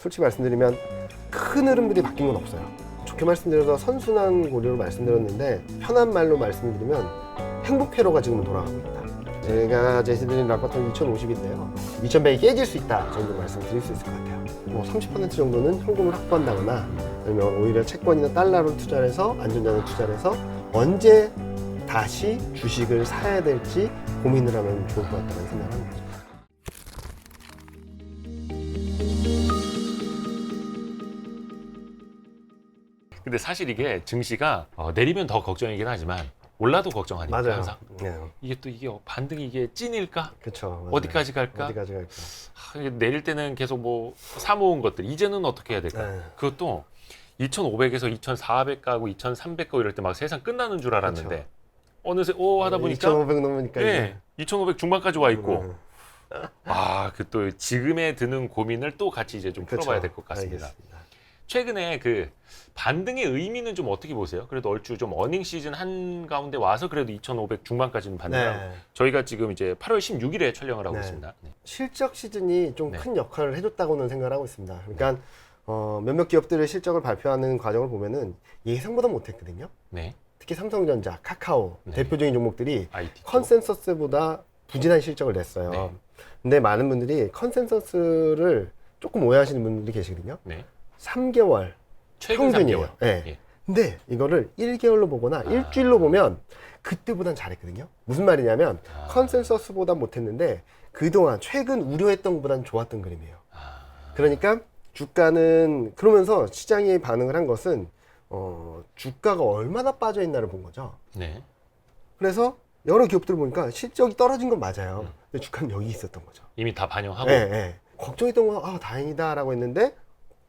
솔직히 말씀드리면 큰 흐름들이 바뀐 건 없어요. 좋게 말씀드려서 선순환 고리로 말씀드렸는데 편한 말로 말씀드리면 행복 회로가 지금은 돌아가고 있다. 제가 제시드린 락바텀 2050인데요. 2100이 깨질 수 있다 정도 말씀드릴 수 있을 것 같아요. 뭐 30% 정도는 현금을 확보한다거나 아니면 오히려 채권이나 달러로 투자를 해서 안전자산 투자를 해서 언제 다시 주식을 사야 될지 고민을 하면 좋을 것 같다는 생각을 합니다. 근데 사실 이게 증시가 내리면 더 걱정이긴 하지만 올라도 걱정하니까 맞아요. 항상 네. 이게 반등이 이게 찐일까? 그렇죠. 어디까지 갈까? 어디까지 갈까? 이게 내릴 때는 계속 뭐 사모은 것들 이제는 어떻게 해야 될까? 네. 그것도 2,500에서 2,400 가고 2,300 가고 이럴 때 막 세상 끝나는 줄 알았는데 그렇죠. 어느새 하다 보니까 2,500 넘으니까 네, 2,500 중반까지 와 있고 네. 그 또 지금에 드는 고민을 또 같이 이제 좀 풀어봐야 될 것 같습니다. 알겠습니다. 최근에 그 반등의 의미는 좀 어떻게 보세요? 그래도 얼추 좀 어닝 시즌 한 가운데 와서 그래도 2,500 중반까지는 반등하고 네. 저희가 지금 이제 8월 16일에 촬영을 하고 네. 있습니다. 네. 실적 시즌이 좀 네. 큰 역할을 해줬다고는 생각을 하고 있습니다. 그러니까 몇몇 기업들의 실적을 발표하는 과정을 보면은 예상보다 못했거든요. 네. 특히 삼성전자, 카카오 네. 대표적인 종목들이 IT 쪽. 컨센서스보다 부진한 실적을 냈어요. 네. 근데 많은 분들이 컨센서스를 조금 오해하시는 분들이 계시거든요. 네. 3개월 최근 평균이에요. 3개월. 네. 예. 근데 이거를 1개월로 보거나 일주일로 보면 그때보단 잘했거든요. 무슨 말이냐면 컨센서스보다 못했는데 그동안 최근 우려했던 것보다는 좋았던 그림이에요. 그러니까 주가는 그러면서 시장이 반응을 한 것은 주가가 얼마나 빠져 있나를 본 거죠. 네. 그래서 여러 기업들을 보니까 실적이 떨어진 건 맞아요. 근데 주가는 여기 있었던 거죠. 이미 다 반영하고 네, 네. 걱정했던 건 다행이다라고 했는데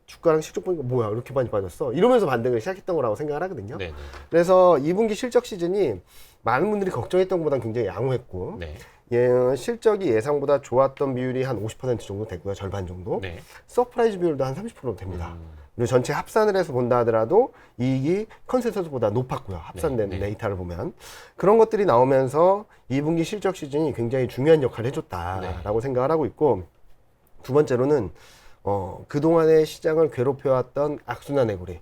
주가랑 실적 보니까 뭐야 이렇게 많이 빠졌어 이러면서 반등을 시작했던 거라고 생각을 하거든요. 네, 네. 그래서 2분기 실적 시즌이 많은 분들이 걱정했던 것보다는 굉장히 양호했고 네. 실적이 예상보다 좋았던 비율이 한 50% 정도 되고요. 절반 정도. 네. 서프라이즈 비율도 한 30% 됩니다. 그리고 전체 합산을 해서 본다 하더라도 이익이 컨센서스보다 높았고요. 합산된 네, 네. 데이터를 보면. 그런 것들이 나오면서 2분기 실적 시즌이 굉장히 중요한 역할을 해줬다라고 생각을 하고 있고 두 번째로는 그동안의 시장을 괴롭혀왔던 악순환의 고리.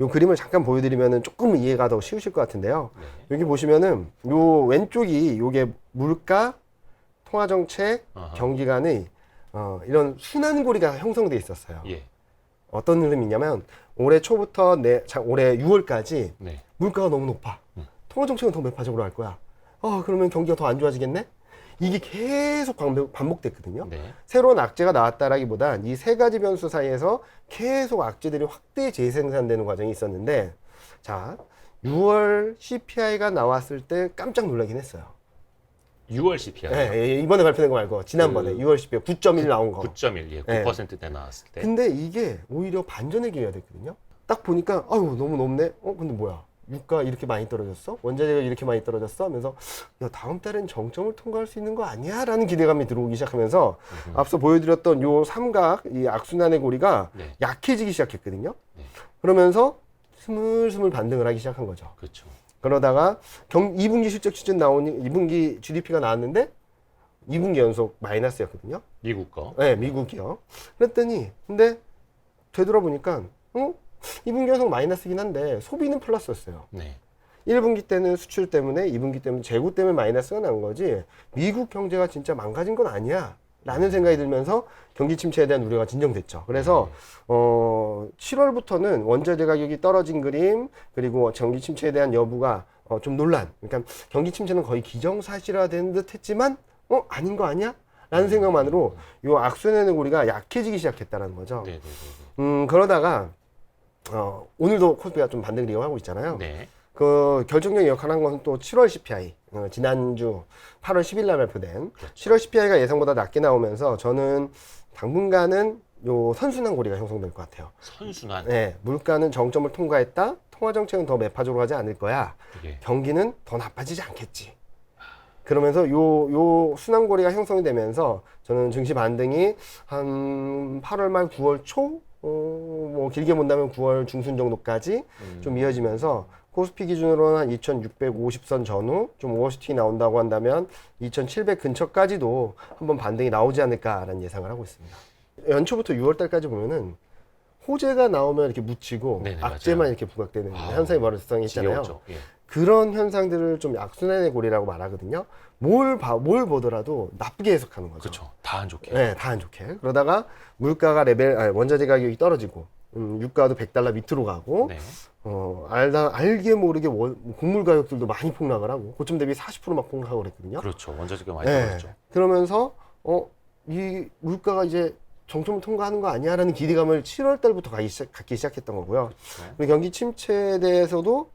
요 그림을 잠깐 보여드리면 조금 이해가 더 쉬우실 것 같은데요. 여기 보시면은 요 왼쪽이 요게 물가, 통화정책, 아하. 경기간의 이런 순환고리가 형성돼 있었어요. 예. 어떤 흐름이냐면 올해 초부터 올해 6월까지 네. 물가가 너무 높아. 통화정책은 더 매파적으로 할 거야. 그러면 경기가 더 안 좋아지겠네? 이게 계속 반복됐거든요. 네. 새로운 악재가 나왔다라기보단 이 세 가지 변수 사이에서 계속 악재들이 확대 재생산되는 과정이 있었는데 자 6월 CPI가 나왔을 때 깜짝 놀라긴 했어요. 6월 CPI. 네, 이번에 발표된 거 말고 지난번에 6월 CPI 9.1 나온 거. 9.1, 예, 9%대 나왔을 때. 근데 이게 오히려 반전의 기회가 됐거든요. 딱 보니까 아유 너무 높네. 근데 뭐야? 유가 이렇게 많이 떨어졌어? 원자재가 이렇게 많이 떨어졌어? 하면서 야 다음 달엔 정점을 통과할 수 있는 거 아니야? 라는 기대감이 들어오기 시작하면서 앞서 보여드렸던 요 삼각 이 악순환의 고리가 네. 약해지기 시작했거든요. 네. 그러면서 스물스물 반등을 하기 시작한 거죠. 그렇죠. 그러다가 2분기 실적 시즌 나오니 2분기 GDP가 나왔는데 2분기 연속 마이너스였거든요. 미국 거. 네, 미국이요. 그랬더니 근데 되돌아보니까 2분기 연속 마이너스긴 한데 소비는 플러스였어요. 네. 1분기 때는 수출 때문에 2분기 때문에 재고 때문에 마이너스가 난 거지 미국 경제가 진짜 망가진 건 아니야 라는 생각이 들면서 경기 침체에 대한 우려가 진정됐죠. 그래서 7월부터는 원자재 가격이 떨어진 그림 그리고 경기 침체에 대한 여부가 좀 논란. 그러니까 경기 침체는 거의 기정사실화된 듯 했지만 아닌 거 아니야? 라는 생각만으로 이 악순환의 고리가 약해지기 시작했다는 거죠. 네, 네, 네. 그러다가 오늘도 코스피가 좀 반등을 이어가고 있잖아요. 네. 그 결정적인 역할을 한 것은 또 7월 CPI 지난주 8월 10일 날 발표된 7월 CPI가 예상보다 낮게 나오면서 저는 당분간은 요 선순환 고리가 형성될 것 같아요. 선순환. 네, 물가는 정점을 통과했다. 통화정책은 더 매파적으로 하지 않을 거야. 예. 경기는 더 나빠지지 않겠지. 그러면서 요 순환고리가 형성이 되면서 저는 증시 반등이 한 8월 말 9월 초, 뭐 길게 본다면 9월 중순 정도까지 좀 이어지면서 코스피 기준으로는 한 2650선 전후 좀 워시티 나온다고 한다면 2700 근처까지도 한번 반등이 나오지 않을까라는 예상을 하고 있습니다. 연초부터 6월 달까지 보면은 호재가 나오면 이렇게 묻히고 네네, 악재만 맞아요. 이렇게 부각되는 아, 현상이 발생이 있잖아요. 지겨웠죠. 예. 그런 현상들을 좀 악순환의 고리라고 말하거든요. 뭘 보더라도 나쁘게 해석하는 거죠. 그렇죠. 다 안 좋게. 네, 다 안 좋게. 그러다가 물가가 원자재 가격이 떨어지고 유가도 $100 밑으로 가고 네. 알게 모르게 곡물 가격들도 많이 폭락을 하고 고점 대비 40%막 폭락하고 그랬거든요. 그렇죠. 원자재가 많이 네. 떨어졌죠. 그러면서 이 물가가 이제 정점을 통과하는 거 아니야라는 기대감을 7월 달부터 갖기 시작했던 거고요. 그리고 경기 침체에 대해서도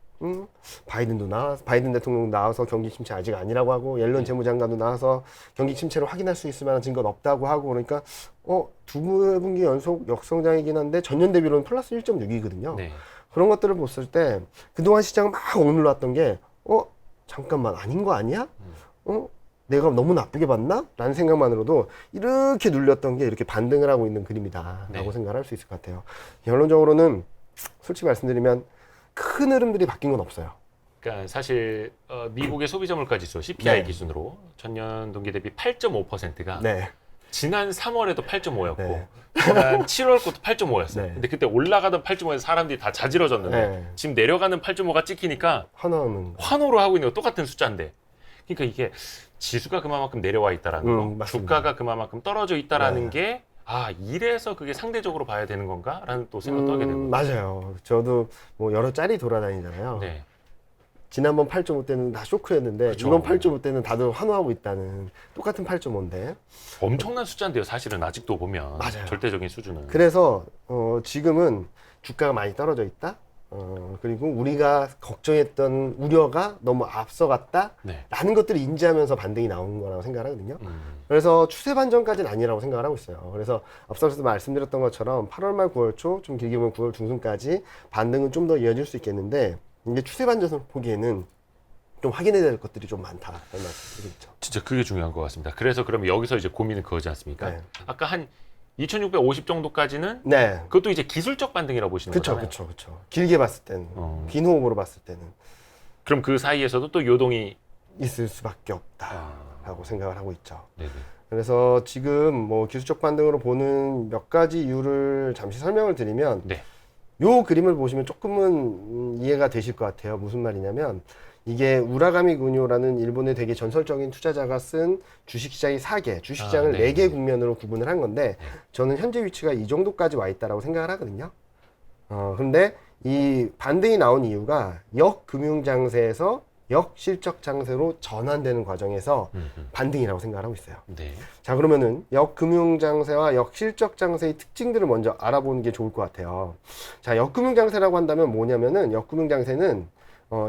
바이든 대통령 나와서 경기 침체 아직 아니라고 하고 옐런 재무장관도 나와서 경기 침체를 확인할 수 있을 만한 증거는 없다고 하고 그러니까 두 분기 연속 역성장이긴 한데 전년 대비로는 플러스 1.6이거든요. 네. 그런 것들을 봤을 때 그동안 시장 막 억눌렀던 게 잠깐만 아닌 거 아니야? 내가 너무 나쁘게 봤나? 라는 생각만으로도 이렇게 눌렸던 게 이렇게 반등을 하고 있는 그림이다 라고 네. 생각을 할 수 있을 것 같아요. 결론적으로는 솔직히 말씀드리면 큰 흐름들이 바뀐 건 없어요. 그러니까 사실 미국의 소비자 물가 지수 CPI 네. 기준으로 전년 동기 대비 8.5%가 네. 지난 3월에도 8.5였고 네. 지난 7월 것도 8.5였어요. 네. 근데 그때 올라가던 8.5에서 사람들이 다 자지러졌는데 네. 지금 내려가는 8.5가 찍히니까 하나는 환호를 하고 있는 거 똑같은 숫자인데 그러니까 이게 지수가 그만큼 내려와 있다라는 거, 맞습니다. 주가가 그만큼 떨어져 있다라는 네. 게 이래서 그게 상대적으로 봐야 되는 건가라는 또 생각도 하게 되는 거죠. 맞아요. 저도 뭐 여러 짤이 돌아다니잖아요. 네. 지난번 8.5 때는 다 쇼크였는데 그쵸. 이번 8.5 때는 다들 환호하고 있다는 똑같은 8.5인데 엄청난 숫자인데요. 사실은 아직도 보면 맞아요. 절대적인 수준은. 그래서 지금은 주가가 많이 떨어져 있다. 그리고 우리가 걱정했던 우려가 너무 앞서갔다. 네. 라는 것들을 인지하면서 반등이 나온 거라고 생각하거든요. 음. 그래서 추세 반전까지는 아니라고 생각을 하고 있어요. 그래서 앞서서 말씀드렸던 것처럼 8월 말 9월 초, 좀 길게 보면 9월 중순까지 반등은 좀 더 이어질 수 있겠는데 이게 추세 반전을 보기에는 좀 확인해야 될 것들이 좀 많다는 말씀드리겠죠. 진짜 그게 중요한 것 같습니다. 그래서 그러면 여기서 이제 고민은 그거지 않습니까? 네. 아까 한 2,650 정도까지는 네. 그것도 이제 기술적 반등이라고 보시는 그쵸, 거잖아요. 그쵸, 그쵸. 길게 봤을 때는, 긴 호흡으로 봤을 때는 그럼 그 사이에서도 또 요동이 있을 수밖에 없다라고 생각을 하고 있죠. 네네. 그래서 지금 뭐 기술적 반등으로 보는 몇 가지 이유를 잠시 설명을 드리면 네. 요 그림을 보시면 조금은 이해가 되실 것 같아요. 무슨 말이냐면 이게 우라가미 군요라는 일본의 되게 전설적인 투자자가 쓴 주식시장이 4개, 주식시장을 네. 4개 국면으로 구분을 한 건데 저는 현재 위치가 이 정도까지 와 있다라고 생각을 하거든요. 근데 이 반등이 나온 이유가 역금융장세에서 역실적장세로 전환되는 과정에서 반등이라고 생각을 하고 있어요. 네. 자, 그러면은 역금융장세와 역실적장세의 특징들을 먼저 알아보는 게 좋을 것 같아요. 자, 역금융장세라고 한다면 뭐냐면은 역금융장세는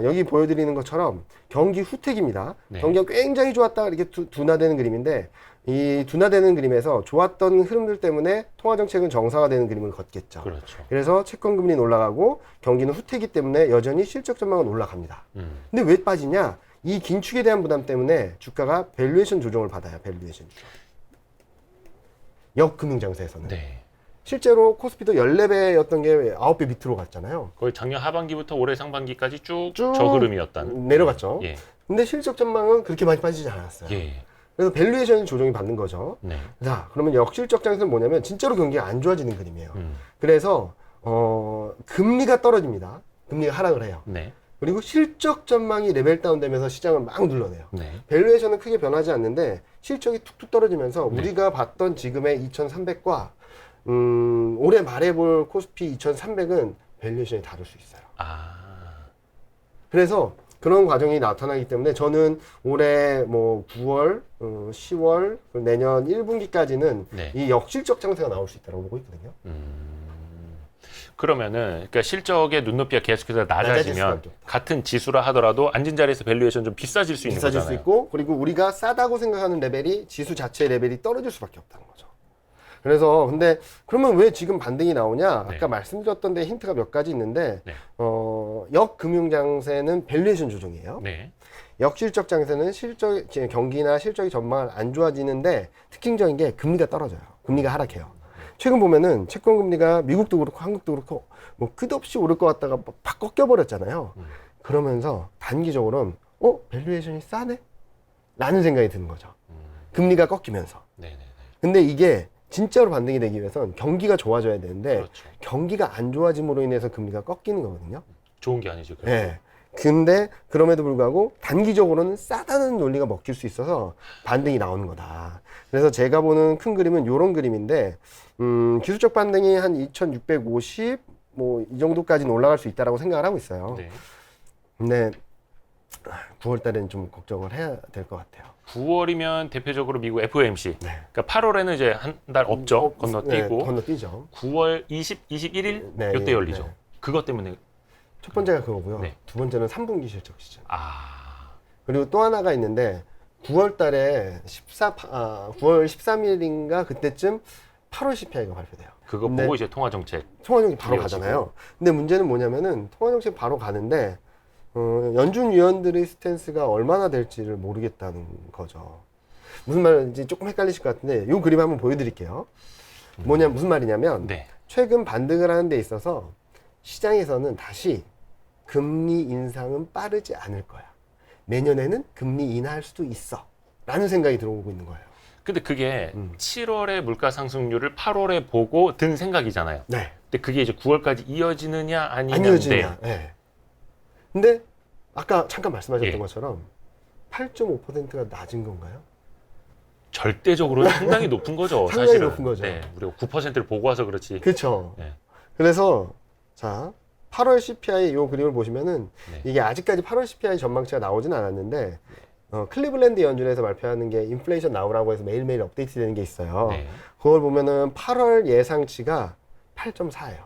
여기 보여드리는 것처럼 경기 후퇴기입니다. 네. 경기가 굉장히 좋았다가 이렇게 둔화되는 그림인데 이 둔화되는 그림에서 좋았던 흐름들 때문에 통화정책은 정상화되는 그림을 걷겠죠. 그렇죠. 그래서 채권금리는 올라가고 경기는 후퇴기 때문에 여전히 실적 전망은 올라갑니다. 근데 왜 빠지냐? 이 긴축에 대한 부담 때문에 주가가 밸류에이션 조정을 받아요. 밸류에이션 조정. 역금융장세에서는. 네. 실제로 코스피도 14배였던 게 9배 밑으로 갔잖아요. 거의 작년 하반기부터 올해 상반기까지 쭉 쭉 저 흐름이었다는. 내려갔죠. 예. 근데 실적 전망은 그렇게 많이 빠지지 않았어요. 예. 그래서 밸류에이션 조정이 받는 거죠. 네. 자, 그러면 역실적 장세는 뭐냐면 진짜로 경기가 안 좋아지는 그림이에요. 그래서 금리가 떨어집니다. 금리가 하락을 해요. 네. 그리고 실적 전망이 레벨 다운되면서 시장을 막 눌러내요. 네. 밸류에이션은 크게 변하지 않는데 실적이 툭툭 떨어지면서 네. 우리가 봤던 지금의 2,300과 올해 말해 볼 코스피 2,300은 밸류에이션이 다를 수 있어요. 그래서 그런 과정이 나타나기 때문에 저는 올해 뭐 9월, 10월, 내년 1분기까지는 네. 이 역실적 장세가 나올 수 있다고 보고 있거든요. 그러면은 그러니까 실적의 눈높이가 계속해서 낮아질 낮아지면 수밖에 없다. 같은 지수라 하더라도 앉은 자리에서 밸류에이션 좀 비싸질 수 있는 비싸질 수 거잖아요. 있고 그리고 우리가 싸다고 생각하는 레벨이 지수 자체의 레벨이 떨어질 수밖에 없다는 거죠. 그래서 근데 그러면 왜 지금 반등이 나오냐? 네. 아까 말씀드렸던 데 힌트가 몇 가지 있는데 네. 역금융장세는 밸류에이션 조정이에요. 네. 역실적 장세는 경기나 실적이 전망 안 좋아지는데 특징적인 게 금리가 떨어져요. 금리가 하락해요. 최근 보면은 채권 금리가 미국도 그렇고 한국도 그렇고 뭐 끝없이 오를 것 같다가 팍 꺾여버렸잖아요. 그러면서 단기적으로는 밸류에이션이 싸네? 라는 생각이 드는 거죠. 금리가 꺾이면서. 네. 네. 근데 이게 진짜로 반등이 되기 위해선 경기가 좋아져야 되는데 그렇죠. 경기가 안 좋아짐으로 인해서 금리가 꺾이는 거거든요. 좋은 게 아니죠. 그래도. 네. 근데 그럼에도 불구하고 단기적으로는 싸다는 논리가 먹힐 수 있어서 반등이 나오는 거다. 그래서 제가 보는 큰 그림은 이런 그림인데 기술적 반등이 한 2650 뭐 이 정도까지는 올라갈 수 있다라고 생각을 하고 있어요. 네. 근데 9월 달에는 좀 걱정을 해야 될 것 같아요. 9월이면 대표적으로 미국 FOMC. 네. 그러니까 8월에는 이제 한 달 없죠. 건너뛰고. 네, 건너뛰죠. 9월 20, 21일 네, 이때 열리죠. 네. 그것 때문에 첫 번째가 그거고요. 네. 두 번째는 3분기 실적 시장. 아, 그리고 또 하나가 있는데 9월 달에 9월 13일인가 그때쯤 8월 CPI가 발표돼요. 그거 근데 보고 이제 통화 정책. 통화정책 바로 이어지고. 가잖아요. 근데 문제는 뭐냐면은 통화정책 바로 가는데 연준 위원들의 스탠스가 얼마나 될지를 모르겠다는 거죠. 무슨 말인지 조금 헷갈리실 것 같은데 이 그림 한번 보여드릴게요. 무슨 말이냐면 네. 최근 반등을 하는 데 있어서 시장에서는 다시 금리 인상은 빠르지 않을 거야. 내년에는 금리 인하할 수도 있어. 라는 생각이 들어오고 있는 거예요. 근데 그게 7월에 물가 상승률을 8월에 보고 든 생각이잖아요. 네. 근데 그게 이제 9월까지 이어지느냐 안 아니냐인데 이어지냐. 네. 근데 아까 잠깐 말씀하셨던 예. 것처럼 8.5%가 낮은 건가요? 절대적으로 상당히 높은 거죠. 상당히 사실은. 높은 거죠. 네, 우리가 9%를 보고 와서 그렇지. 그렇죠. 네. 그래서 자 8월 CPI 이 그림을 보시면은 네. 이게 아직까지 8월 CPI 전망치가 나오진 않았는데 클리블랜드 연준에서 발표하는 게 인플레이션 나우라고 해서 매일매일 업데이트 되는 게 있어요. 네. 그걸 보면은 8월 예상치가 8.4예요.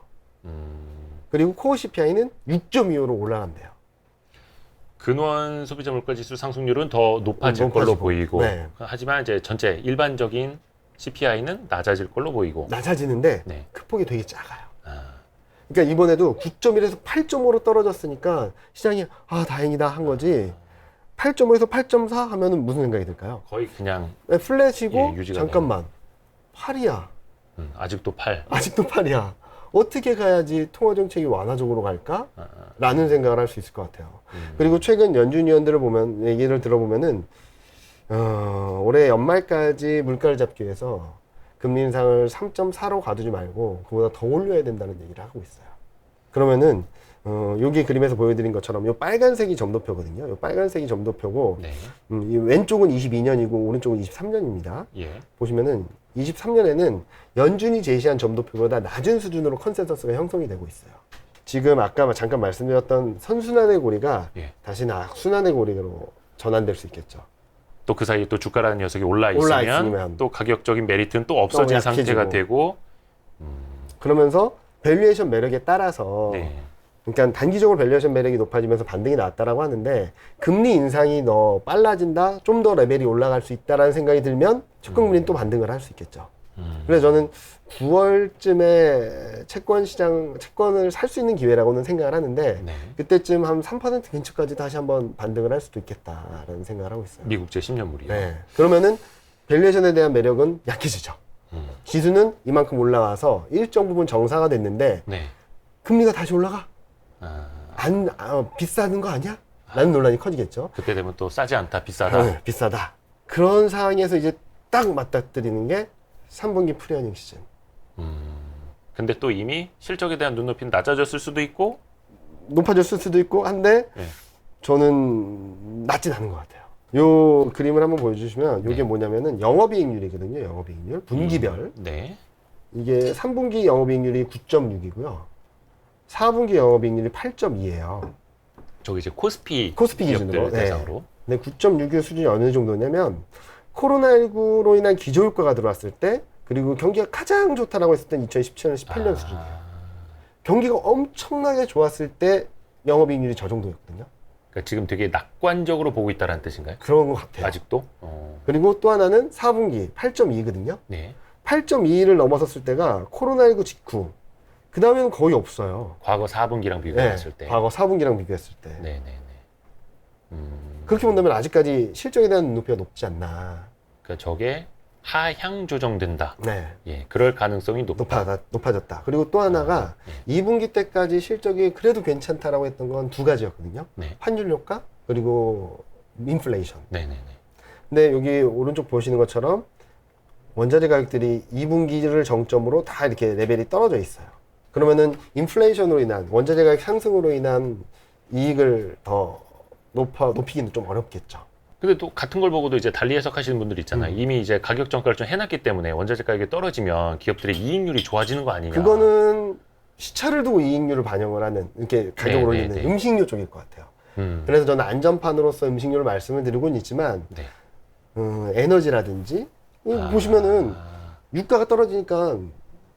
그리고 코어 CPI는 6.25로 올라간대요. 근원 소비자 물가 지수 상승률은 더 높아질 높아지고. 걸로 보이고 네. 하지만 이제 전체 일반적인 CPI는 낮아질 걸로 보이고. 낮아지는데 네. 그 폭이 되게 작아요. 아, 그러니까 이번에도 9.1에서 8.5로 떨어졌으니까 시장이 아 다행이다 한 거지. 8.5에서 8.4 하면은 무슨 생각이 들까요? 거의 그냥 네, 플랫이고 예, 유지가 잠깐만 8이야. 아직도 8. 아직도 8이야. 어떻게 가야지 통화 정책이 완화적으로 갈까? 라는 생각을 할 수 있을 것 같아요. 그리고 최근 연준 위원들을 보면 얘기를 들어보면은 올해 연말까지 물가를 잡기 위해서 금리 인상을 3.4로 가두지 말고 그보다 더 올려야 된다는 얘기를 하고 있어요. 그러면은 여기 그림에서 보여드린 것처럼 이 빨간색이 점도표거든요. 이 빨간색이 점도표고 네. 이 왼쪽은 22년이고 오른쪽은 23년입니다. 예. 보시면은 23년에는 연준이 제시한 점도표보다 낮은 수준으로 컨센서스가 형성이 되고 있어요. 지금 아까 잠깐 말씀드렸던 선순환의 고리가 예. 다시 악순환의 고리로 전환될 수 있겠죠. 또 그 사이에 또 주가라는 녀석이 올라 올라 있으면 있으면 또 가격적인 메리트는 또 없어진 약해지고. 상태가 되고. 그러면서 밸류에이션 매력에 따라서 네. 그러니까 단기적으로 밸류에이션 매력이 높아지면서 반등이 나왔다라고 하는데 금리 인상이 더 빨라진다, 좀 더 레벨이 올라갈 수 있다라는 생각이 들면 채권금리는 또 반등을 할 수 있겠죠. 그래서 저는 9월쯤에 채권을 살 수 있는 기회라고는 생각을 하는데 네. 그때쯤 한 3% 근처까지 다시 한번 반등을 할 수도 있겠다라는 생각을 하고 있어요. 미국제 10년물이요. 네. 그러면은 밸류에이션에 대한 매력은 약해지죠. 지수는 이만큼 올라와서 일정 부분 정상화 됐는데 네. 금리가 다시 올라가? 아, 비싸는 거 아니야? 라는 논란이 커지겠죠. 그때 되면 또 싸지 않다, 비싸다. 비싸다. 그런 상황에서 이제 딱 맞닥뜨리는 게 3분기 프리어닝 시즌. 근데 또 이미 실적에 대한 눈높이는 낮아졌을 수도 있고. 높아졌을 수도 있고 한데 네. 저는 낮진 않은 것 같아요. 요 그림을 한번 보여주시면 이게 네. 뭐냐면은 영업이익률이거든요. 영업이익률 분기별. 네. 이게 3분기 영업이익률이 9.6이고요. 4분기 영업이익률이 8.2예요. 저기 이제 코스피 기준으로. 기업들 대상으로. 네, 9.6의 수준이 어느 정도냐면 코로나19로 인한 기저효과가 들어왔을 때 그리고 경기가 가장 좋다라고 했을 땐 2017년, 18년 수준이에요. 경기가 엄청나게 좋았을 때 영업이익률이 저 정도였거든요. 그러니까 지금 되게 낙관적으로 보고 있다는 뜻인가요? 그런 것 같아요. 아직도? 그리고 또 하나는 4분기 8.2거든요. 네. 8.2를 넘어섰을 때가 코로나19 직후. 그 다음에는 거의 없어요. 과거 4분기랑 비교했을 때. 과거 4분기랑 비교했을 때. 네네네. 그렇게 본다면 아직까지 실적에 대한 눈높이가 높지 않나. 그러니까 저게 하향 조정된다. 네. 예, 그럴 가능성이 높다. 높아졌다. 그리고 또 하나가 2분기 때까지 실적이 그래도 괜찮다라고 했던 건 두 가지였거든요. 네. 환율 효과 그리고 인플레이션. 네네네. 근데 여기 오른쪽 보시는 것처럼 원자재 가격들이 2분기를 정점으로 다 이렇게 레벨이 떨어져 있어요. 그러면은 인플레이션으로 인한 원자재 가격 상승으로 인한 이익을 더 높이기는 좀 어렵겠죠. 근데 또 같은 걸 보고도 이제 달리 해석하시는 분들이 있잖아요. 이미 이제 가격 정가를 좀 해놨기 때문에 원자재 가격이 떨어지면 기업들의 이익률이 좋아지는 거 아니냐. 그거는 시차를 두고 이익률을 반영을 하는, 이렇게 가격을 네, 올리는 네, 네. 음식료 쪽일 것 같아요. 그래서 저는 안전판으로서 음식료를 말씀을 드리고는 있지만, 네. 에너지라든지, 보시면은 유가가 떨어지니까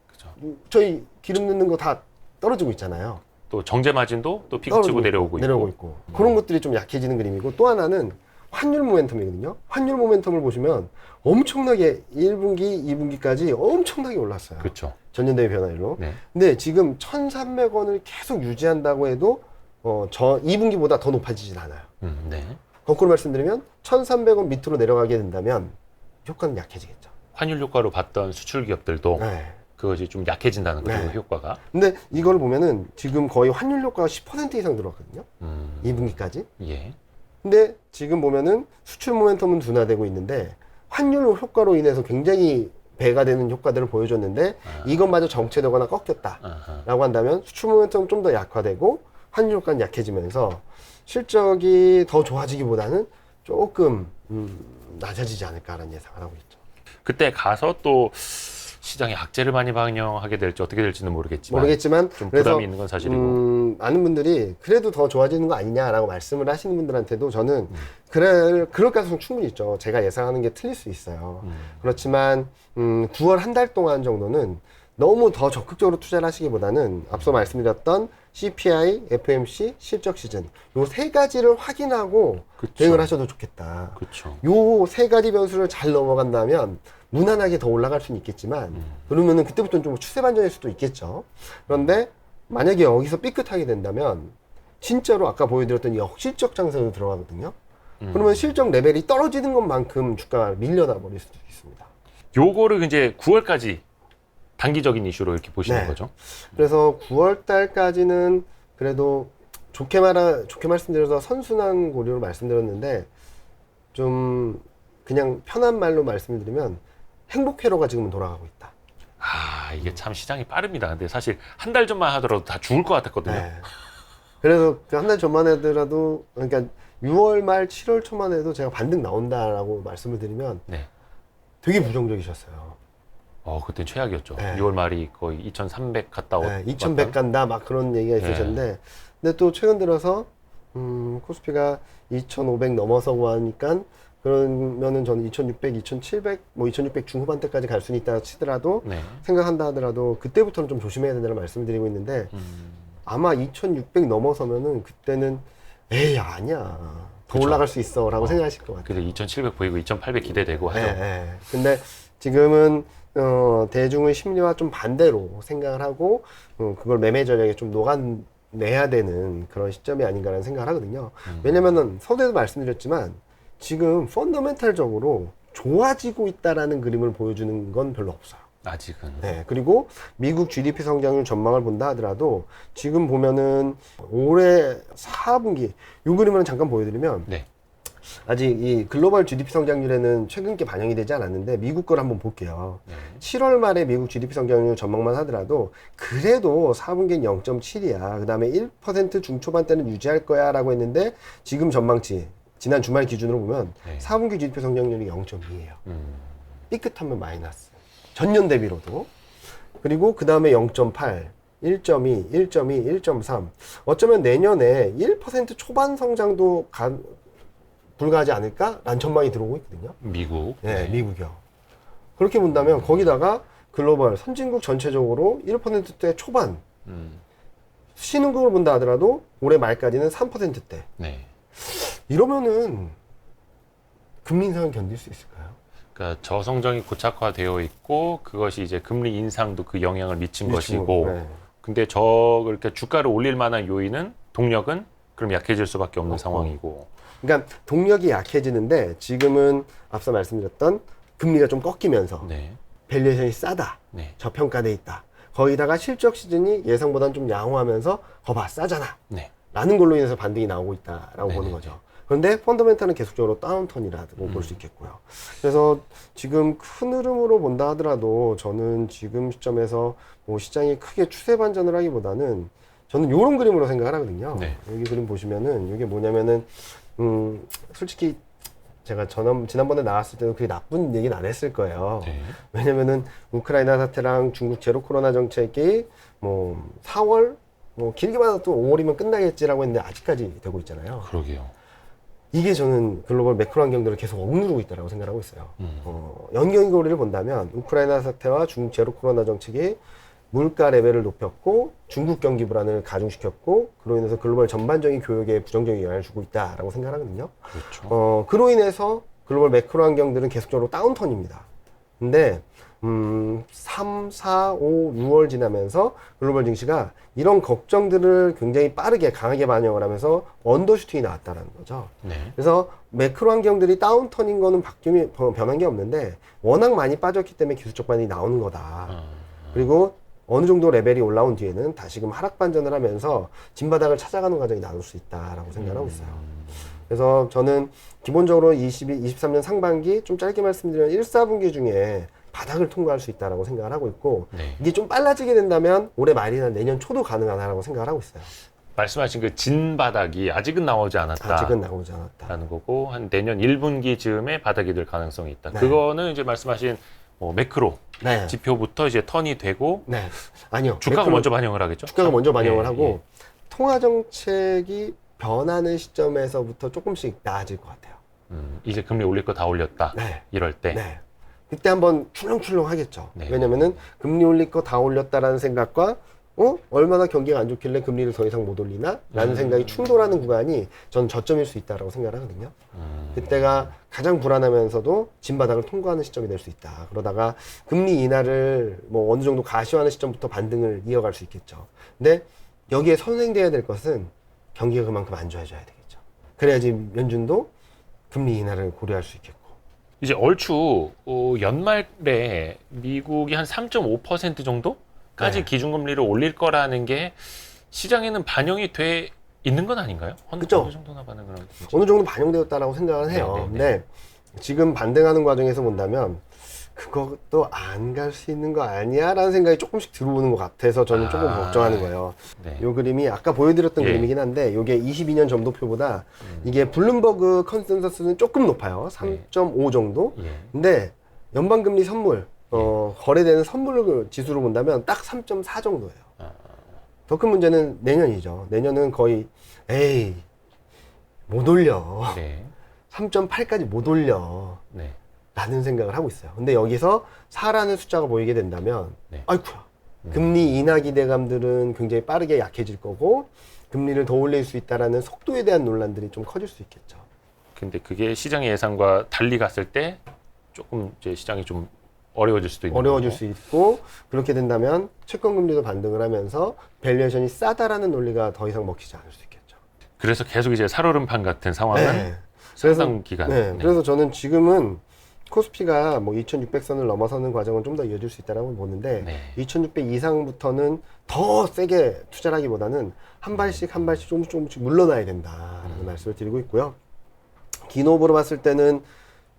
그죠. 저희 기름 넣는 거 다 떨어지고 있잖아요. 또 정제 마진도 또 피크치고 내려오고 있고. 그런 것들이 좀 약해지는 그림이고, 또 하나는 환율 모멘텀이거든요. 환율 모멘텀을 보시면 엄청나게 1분기, 2분기까지 엄청나게 올랐어요. 그렇죠. 전년 대비 변화율로. 네. 근데 지금 1,300원을 계속 유지한다고 해도 2분기보다 더 높아지진 않아요. 네. 거꾸로 말씀드리면 1,300원 밑으로 내려가게 된다면 효과는 약해지겠죠. 환율 효과로 봤던 수출 기업들도 네. 그것이 좀 약해진다는 거죠. 네. 효과가. 근데 이걸 보면은 지금 거의 환율 효과가 10% 이상 들어갔거든요. 2분기까지. 예. 근데 지금 보면은 수출 모멘텀은 둔화되고 있는데 환율 효과로 인해서 굉장히 배가 되는 효과들을 보여줬는데 이것마저 정체되거나 꺾였다라고 한다면 수출 모멘텀은 좀 더 약화되고 환율 효과는 약해지면서 실적이 더 좋아지기보다는 조금 낮아지지 않을까라는 예상을 하고 있죠. 그때 가서 또 시장에 악재를 많이 반영하게 될지 어떻게 될지는 모르겠지만 그래서 좀 부담이 있는 건 사실이고. 많은 분들이 그래도 더 좋아지는 거 아니냐라고 말씀을 하시는 분들한테도 저는 그럴 가능성 충분히 있죠. 제가 예상하는 게 틀릴 수 있어요. 그렇지만 9월 한 달 동안 정도는 너무 더 적극적으로 투자를 하시기보다는 앞서 말씀드렸던 CPI, FMC, 실적 시즌 요 세 가지를 확인하고 그쵸. 대응을 하셔도 좋겠다. 그렇죠. 요 세 가지 변수를 잘 넘어간다면 무난하게 더 올라갈 수는 있겠지만 그러면은 그때부터는 좀 추세 반전일 수도 있겠죠. 그런데 만약에 여기서 삐끗하게 된다면 진짜로 아까 보여드렸던 역실적 장세로 들어가거든요. 그러면 실적 레벨이 떨어지는 것만큼 주가가 밀려나 버릴 수도 있습니다. 요거를 이제 9월까지 단기적인 이슈로 이렇게 보시는 네. 거죠. 그래서 9월 달까지는 그래도 좋게 말씀드려서 선순환 고려로 말씀드렸는데 좀 그냥 편한 말로 말씀드리면 행복 회로가 지금은 돌아가고 있다. 아, 이게 참 시장이 빠릅니다. 근데 사실 한 달 전만 하더라도 다 죽을 것 같았거든요. 네. 그래서 한 달 전만 하더라도 그러니까 6월 말 7월 초만 해도 제가 반등 나온다라고 말씀을 드리면 네. 되게 부정적이셨어요. 그땐 최악이었죠. 네. 6월 말이 거의 2,300 갔다 오고. 네, 2100 간다 막 그런 얘기가 있으셨는데 근데 또 최근 들어서 코스피가 2500 넘어서고 하니까 그러면은 저는 2600, 2700, 뭐 2600 중후반대까지 갈 수는 있다 치더라도 네. 생각한다 하더라도 그때부터는 좀 조심해야 된다는 말씀을 드리고 있는데 아마 2600 넘어서면은 그때는 에이 아니야 더 그쵸. 올라갈 수 있어 라고 생각하실 것 같아요. 그래서 2,700 보이고 2,800 기대되고 하죠. 근데 지금은 대중의 심리와 좀 반대로 생각을 하고 그걸 매매 전략에 좀 녹아내야 되는 그런 시점이 아닌가라는 생각을 하거든요. 왜냐면은 서두에도 말씀드렸지만 지금 펀더멘탈적으로 좋아지고 있다라는 그림을 보여주는 건 별로 없어요. 아직은. 네, 그리고 미국 GDP 성장률 전망을 본다 하더라도 지금 보면은 올해 4분기 요 그림을 잠깐 보여드리면 네. 아직 이 글로벌 GDP 성장률에는 최근 게 반영이 되지 않았는데 미국 걸 한번 볼게요. 네. 7월 말에 미국 GDP 성장률 전망만 하더라도 그래도 4분기는 0.7이야. 그 다음에 1% 중초반대는 유지할 거야 라고 했는데 지금 전망치 지난 주말 기준으로 보면 네. 4분기 GDP 성장률이 0.2예요. 삐끗하면 마이너스. 전년 대비로도. 그리고 그 다음에 0.8, 1.2, 1.2, 1.3. 어쩌면 내년에 1% 초반 성장도 불가하지 않을까라는 전망이 들어오고 있거든요. 미국. 네, 미국이요. 그렇게 본다면 거기다가 글로벌 선진국 전체적으로 1%대 초반 신흥국을 본다 하더라도 올해 말까지는 3%대. 네. 이러면은 금리 인상을 견딜 수 있을까요? 그러니까 저성장이 고착화되어 있고 그것이 이제 금리 인상도 그 영향을 미친 것이고. 네. 근데 그렇게 주가를 올릴 만한 요인은 동력은 그럼 약해질 수밖에 없는 상황이고. 그러니까 동력이 약해지는데 지금은 앞서 말씀드렸던 금리가 좀 꺾이면서 네. 밸류에이션이 싸다. 네. 저평가돼 있다. 거기다가 실적 시즌이 예상보다는 좀 양호하면서 거봐 싸잖아. 네. 라는 걸로 인해서 반등이 나오고 있다라고 네네. 보는 거죠. 그런데 펀더멘탈은 계속적으로 다운턴이라고 볼 수 있겠고요. 그래서 지금 큰 흐름으로 본다 하더라도 저는 지금 시점에서 뭐 시장이 크게 추세 반전을 하기보다는 저는 요런 그림으로 생각을 하거든요. 네. 여기 그림 보시면은 이게 뭐냐면은 솔직히 제가 지난번에 나왔을 때도 그게 나쁜 얘기는 안 했을 거예요. 네. 왜냐면은 우크라이나 사태랑 중국 제로 코로나 정책이 뭐 4월 뭐 길게 봐도 또 5월이면 끝나겠지라고 했는데 아직까지 되고 있잖아요. 그러게요. 이게 저는 글로벌 매크로 환경들을 계속 억누르고 있다고 생각하고 있어요. 연결고리를 본다면 우크라이나 사태와 중국 제로 코로나 정책이 물가 레벨을 높였고 중국 경기 불안을 가중시켰고 그로 인해서 글로벌 전반적인 교역에 부정적인 영향을 주고 있다라고 생각하거든요. 그렇죠. 그로 인해서 글로벌 매크로 환경들은 계속적으로 다운턴입니다. 근데 3, 4, 5, 6월 지나면서 글로벌 증시가 이런 걱정들을 굉장히 빠르게 강하게 반영을 하면서 언더슈팅이 나왔다는 거죠. 네. 그래서 매크로 환경들이 다운턴인 거는 변한 게 없는데 워낙 많이 빠졌기 때문에 기술적 반응이 나오는 거다. 그리고 어느 정도 레벨이 올라온 뒤에는 다시금 하락 반전을 하면서 진바닥을 찾아가는 과정이 나올 수 있다라고 생각하고 있어요. 그래서 저는 기본적으로 23년 상반기 좀 짧게 말씀드리면 1, 4분기 중에 바닥을 통과할 수 있다라고 생각을 하고 있고 네. 이게 좀 빨라지게 된다면 올해 말이나 내년 초도 가능하다라고 생각을 하고 있어요. 말씀하신 그 진바닥이 아직은 나오지 않았다. 아직은 나오지 않았다. 라는 거고 한 내년 1분기쯤에 바닥이 될 가능성이 있다. 네. 그거는 이제 말씀하신 매크로 네. 지표부터 이제 턴이 되고 네. 아니요. 주가가 매크로, 먼저 반영을 하겠죠. 주가가 먼저 반영을 예, 하고 예. 통화 정책이 변하는 시점에서부터 조금씩 나아질 것 같아요. 이제 금리 올릴 거 다 올렸다. 네. 이럴 때. 네. 그때 한번 출렁출렁 하겠죠. 네. 왜냐면은 금리 올릴 거 다 올렸다라는 생각과 얼마나 경기가 안 좋길래 금리를 더 이상 못 올리나? 라는 생각이 충돌하는 구간이 전 저점일 수 있다고 생각을 하거든요. 그때가 가장 불안하면서도 진바닥을 통과하는 시점이 될 수 있다. 그러다가 금리 인하를 뭐 어느 정도 가시화하는 시점부터 반등을 이어갈 수 있겠죠. 근데 여기에 선행돼야 될 것은 경기가 그만큼 안 좋아져야 되겠죠. 그래야지 연준도 금리 인하를 고려할 수 있겠고. 이제 얼추 연말에 미국이 한 3.5% 정도까지 네. 기준금리를 올릴 거라는 게 시장에는 반영이 돼 있는 건 아닌가요? 그쵸. 어느 정도나 반응을 하는지. 어느 정도 반영되었다라고 생각은 해요. 네, 네, 네. 근데 지금 반등하는 과정에서 본다면 그것도 안 갈 수 있는 거 아니야? 라는 생각이 조금씩 들어오는 것 같아서 저는 조금 걱정하는 거예요. 네. 이 그림이 아까 보여드렸던 예. 그림이긴 한데 이게 22년 점도표보다 이게 블룸버그 컨센서스는 조금 높아요. 3.5 정도. 예. 근데 연방금리 선물, 거래되는 선물 지수로 본다면 딱 3.4 정도예요. 더 큰 문제는 내년이죠. 내년은 거의 에이 못 올려. 네. 3.8까지 못 올려. 네. 라는 생각을 하고 있어요. 근데 여기서 4라는 숫자가 보이게 된다면 네. 아이쿠야. 금리 인하 기대감들은 굉장히 빠르게 약해질 거고 금리를 더 올릴 수 있다라는 속도에 대한 논란들이 좀 커질 수 있겠죠. 근데 그게 시장의 예상과 달리 갔을 때 조금 이제 시장이 좀 어려워질 수도 있는 어려워질 거고. 수 있고 그렇게 된다면 채권 금리도 반등을 하면서 밸류에이션이 싸다라는 논리가 더 이상 먹히지 않을 수 있겠죠. 그래서 계속 이제 살얼음판 같은 상황은 상당 기간. 네. 그래서 저는 지금은 코스피가 뭐 2,600선을 넘어서는 과정은 좀 더 이어질 수 있다고 보는데 네. 2,600 이상부터는 더 세게 투자를 하기보다는 한 발씩 한 발씩 조금씩 물러나야 된다라는 말씀을 드리고 있고요. 기노브로 봤을 때는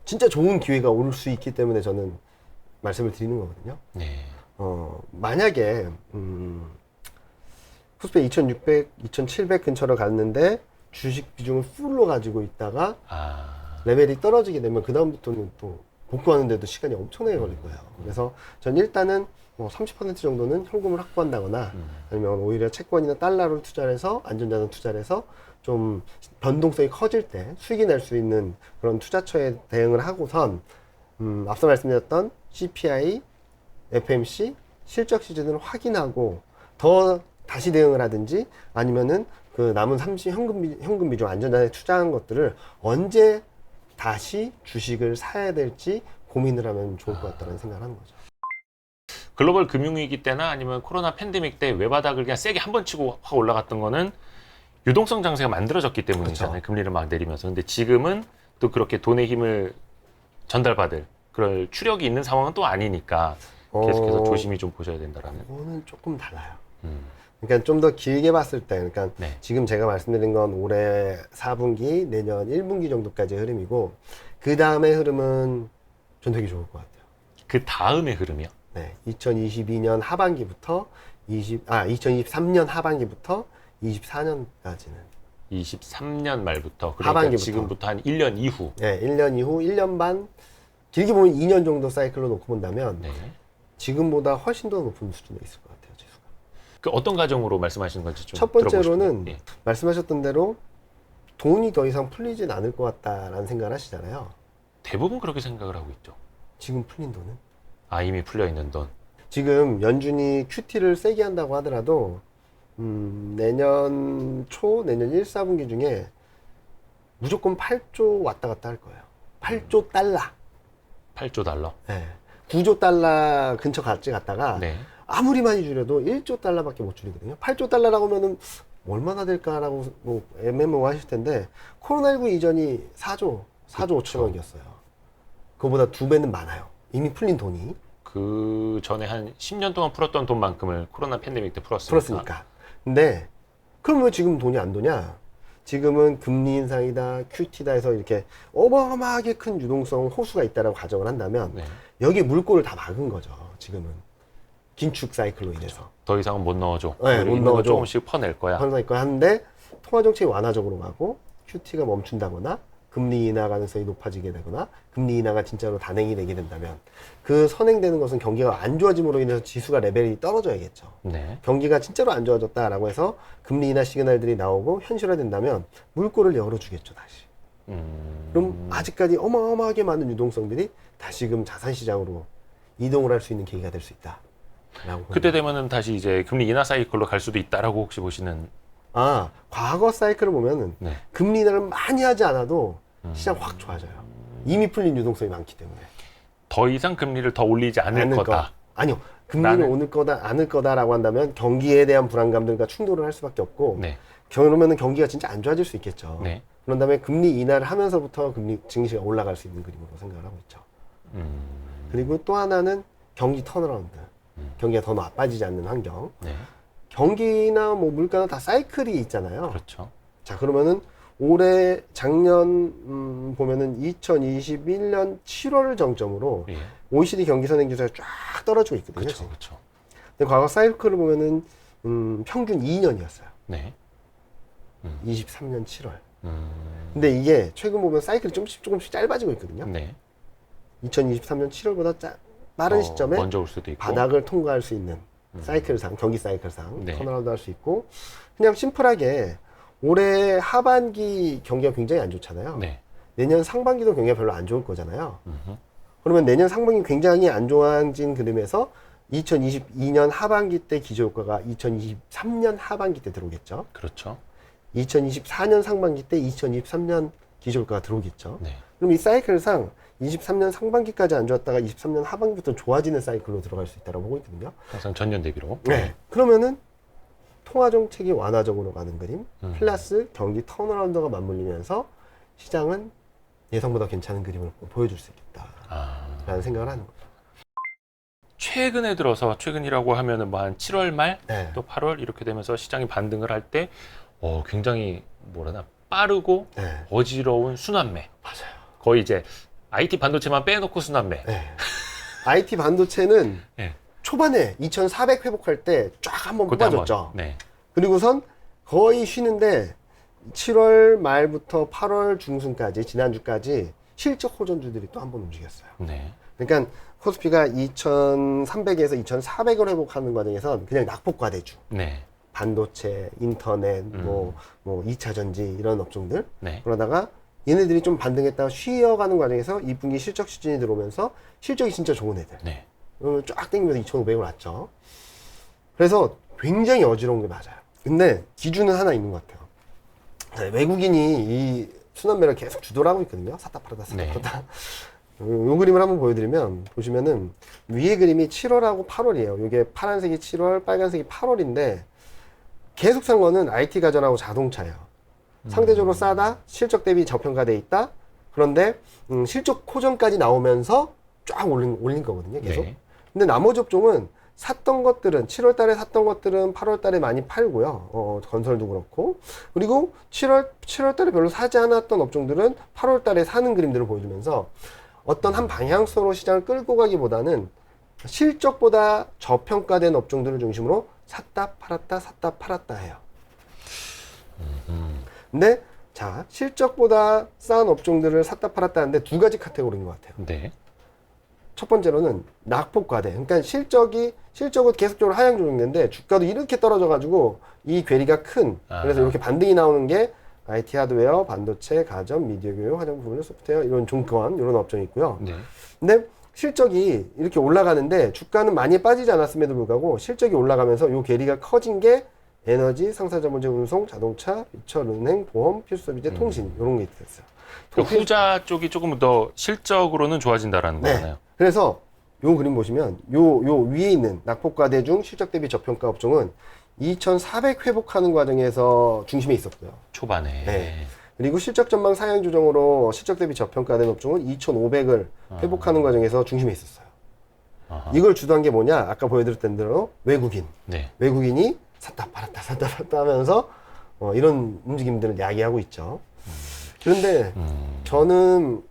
진짜 좋은 기회가 올 수 있기 때문에 저는 말씀을 드리는 거거든요. 네. 만약에 코스피 2,600, 2,700 근처로 갔는데 주식 비중을 풀로 가지고 있다가 레벨이 떨어지게 되면 그 다음부터는 또 복구하는데도 시간이 엄청나게 걸릴 거예요. 그래서 전 일단은 뭐 30% 정도는 현금을 확보한다거나 아니면 오히려 채권이나 달러를 투자를 해서 안전자산 투자를 해서 좀 변동성이 커질 때 수익이 날 수 있는 그런 투자처에 대응을 하고선 앞서 말씀드렸던 CPI, FMC 실적 시즌을 확인하고 더 다시 대응을 하든지 아니면은 그 남은 현금 비중 안전자산에 투자한 것들을 언제 다시 주식을 사야 될지 고민을 하면 좋을 것 같다는 생각을 하는 거죠. 글로벌 금융위기 때나 아니면 코로나 팬데믹 때 외바닥을 그냥 세게 한 번 치고 확 올라갔던 거는 유동성 장세가 만들어졌기 때문이잖아요. 그렇죠. 금리를 막 내리면서. 근데 지금은 또 그렇게 돈의 힘을 전달받을 그럴 추력이 있는 상황은 또 아니니까 계속해서 조심히 좀 보셔야 된다라는. 그거는 조금 달라요. 그러니까 좀 더 길게 봤을 때, 그러니까 네. 지금 제가 말씀드린 건 올해 4분기, 내년 1분기 정도까지의 흐름이고, 그 다음의 흐름은 전 되게 좋을 것 같아요. 그 다음의 흐름이요? 네, 2022년 하반기부터 2023년 하반기부터 24년까지는 23년 말부터 그러니까 하반기부터. 지금부터 한 1년 이후. 네, 1년 이후 1년 반, 길게 보면 2년 정도 사이클로 놓고 본다면 네. 지금보다 훨씬 더 높은 수준에 있을 것 같아요, 지수가. 그 어떤 가정으로 말씀하시는 건지 좀 첫 번째로는 들어보고 싶어요. 예. 말씀하셨던 대로 돈이 더 이상 풀리진 않을 것 같다라는 생각을 하시잖아요. 대부분 그렇게 생각을 하고 있죠. 지금 풀린 돈은? 이미 풀려 있는 돈. 지금 연준이 QT를 세게 한다고 하더라도 내년 초, 내년 1, 4분기 중에 무조건 8조 왔다 갔다 할 거예요. 8조 달러. 8조 달러. 네. 9조 달러 근처 갔다가 네. 아무리 많이 줄여도 1조 달러밖에 못 줄이거든요. 8조 달러라고 하면은 얼마나 될까라고 뭐 애매모호하실 텐데 코로나19 이전이 4조 5천억이었어요. 그거보다 2배는 많아요. 이미 풀린 돈이. 그 전에 한 10년 동안 풀었던 돈만큼을 코로나 팬데믹 때 풀었으니까. 근데 그럼 왜 지금 돈이 안 도냐? 지금은 금리 인상이다, QT다 해서 이렇게 어마어마하게 큰 유동성 호수가 있다라고 가정을 한다면 네. 여기 물꼬를 다 막은 거죠. 지금은 긴축 사이클로 인해서. 더 이상은 못 넣어줘. 네, 못 있는 거 넣어줘. 조금씩 퍼낼 거야. 항상 있고 하는데 통화 정책이 완화적으로 가고 QT가 멈춘다거나 금리 인하 가능성이 높아지게 되거나 금리 인하가 진짜로 단행이 되게 된다면 그 선행되는 것은 경기가 안 좋아짐으로 인해서 지수가 레벨이 떨어져야겠죠. 네. 경기가 진짜로 안 좋아졌다라고 해서 금리 인하 시그널들이 나오고 현실화된다면 물꼬를 열어주겠죠, 다시. 그럼 아직까지 어마어마하게 많은 유동성들이 다시금 자산시장으로 이동을 할 수 있는 계기가 될 수 있다. 그때 되면은 다시 이제 금리 인하 사이클로 갈 수도 있다라고 혹시 보시는. 과거 사이클을 보면은 네. 금리 인하를 많이 하지 않아도 시장 확 좋아져요. 이미 풀린 유동성이 많기 때문에. 더 이상 금리를 더 올리지 않을 거다. 아니요. 금리를 오를 거다, 않을 거다라고 한다면 경기에 대한 불안감들과 충돌을 할 수밖에 없고, 네. 그러면은 경기가 진짜 안 좋아질 수 있겠죠. 네. 그런 다음에 금리 인하를 하면서부터 증시가 올라갈 수 있는 그림으로 생각을 하고 있죠. 그리고 또 하나는 경기 턴어라운드. 경기가 더 나빠지지 않는 환경. 네. 경기나 뭐 물가나 다 사이클이 있잖아요. 그렇죠. 자, 그러면은 올해 작년 보면은 2021년 7월 정점으로 예. OECD 경기 선행지수가 쫙 떨어지고 있거든요. 그렇죠. 지금. 그렇죠. 근데 과거 사이클을 보면은 평균 2년이었어요. 네. 23년 7월. 근데 이게 최근 보면 사이클이 조금씩 짧아지고 있거든요. 네. 2023년 7월보다 빠른 시점에 먼저 올 수도 있고. 바닥을 통과할 수 있는 사이클상, 경기 사이클상 네. 턴어라운드 할 수 있고, 그냥 심플하게 올해 하반기 경기가 굉장히 안 좋잖아요. 네. 내년 상반기도 경기가 별로 안 좋을 거잖아요. 그러면 내년 상반기 굉장히 안 좋아진 그림에서 2022년 하반기 때 기저효과가 2023년 하반기 때 들어오겠죠. 그렇죠. 2024년 상반기 때 2023년 기저효과가 들어오겠죠. 네. 그럼 이 사이클상 23년 상반기까지 안 좋았다가 23년 하반기부터 좋아지는 사이클로 들어갈 수 있다고 보고 있거든요. 항상 전년 대비로. 네. 그러면은 통화 정책이 완화적으로 가는 그림, 플러스 경기 턴어라운드가 맞물리면서 시장은 예상보다 괜찮은 그림을 보여줄 수 있겠다라는 생각을 하는 거죠. 최근에 들어서, 최근이라고 하면은 뭐 한 7월 말, 네. 또 8월 이렇게 되면서 시장이 반등을 할 때, 굉장히 뭐라나 빠르고 네. 어지러운 순환매. 맞아요. 거의 이제 IT 반도체만 빼놓고 순환매. 네. IT 반도체는 네. 초반에 2,400 회복할 때 쫙 한번 그때 뽑아줬죠. 한번, 네. 그리고선 거의 쉬는데 7월 말부터 8월 중순까지, 지난주까지 실적 호전주들이 또 한 번 움직였어요. 네. 그러니까 코스피가 2,300에서 2,400을 회복하는 과정에서 그냥 낙폭과대주. 네. 반도체, 인터넷, 뭐 2차 전지 이런 업종들. 네. 그러다가 얘네들이 좀 반등했다가 쉬어가는 과정에서 2분기 실적 시즌이 들어오면서 실적이 진짜 좋은 애들. 네. 쫙 땡기면서 2,500을 왔죠. 그래서 굉장히 어지러운 게 맞아요. 근데 기준은 하나 있는 것 같아요. 네, 외국인이 이 순환매를 계속 주도하고 있거든요. 샀다 팔았다 샀다 네. 팔았다. 요 그림을 한번 보여드리면 보시면은 위에 그림이 7월하고 8월이에요. 이게 파란색이 7월, 빨간색이 8월인데 계속 산 거는 IT 가전하고 자동차예요. 상대적으로 싸다, 실적 대비 저평가돼 있다. 그런데 실적 호전까지 나오면서 쫙 올린 거거든요. 계속. 네. 근데 나머지 업종은 샀던 것들은 7월 달에 샀던 것들은 8월 달에 많이 팔고요. 건설도 그렇고. 그리고 7월 달에 별로 사지 않았던 업종들은 8월 달에 사는 그림들을 보여주면서 어떤 한 방향성으로 시장을 끌고 가기보다는 실적보다 저평가된 업종들을 중심으로 샀다 팔았다 해요. 근데 자, 실적보다 싼 업종들을 샀다 팔았다 하는데 두 가지 카테고리인 것 같아요. 네. 첫 번째로는 낙폭과대. 그러니까 실적은 계속적으로 하향 조정되는데 주가도 이렇게 떨어져가지고 이 괴리가 큰. 그래서 이렇게 반등이 나오는 게 IT 하드웨어, 반도체, 가전, 미디어 교육, 화장품, 소프트웨어 이런 종권 이런 업종이 있고요. 네. 근데 실적이 이렇게 올라가는데 주가는 많이 빠지지 않았음에도 불구하고 실적이 올라가면서 이 괴리가 커진 게 에너지, 상사자본재 운송, 자동차, 비철, 은행, 보험, 필수소비재, 통신 이런 게 있었어요. 그 후자 쪽이 조금 더 실적으로는 좋아진다라는 네. 거잖아요. 그래서 요 그림 보시면 요 위에 있는 낙폭과대 중 실적 대비 저평가 업종은 2,400 회복하는 과정에서 중심에 있었고요. 초반에. 네. 그리고 실적 전망 상향 조정으로 실적 대비 저평가된 업종은 2,500을 회복하는 과정에서 중심에 있었어요. 이걸 주도한 게 뭐냐? 아까 보여드렸던 대로 외국인. 네. 외국인이 샀다 팔았다 하면서 이런 움직임들을 야기하고 있죠. 그런데 저는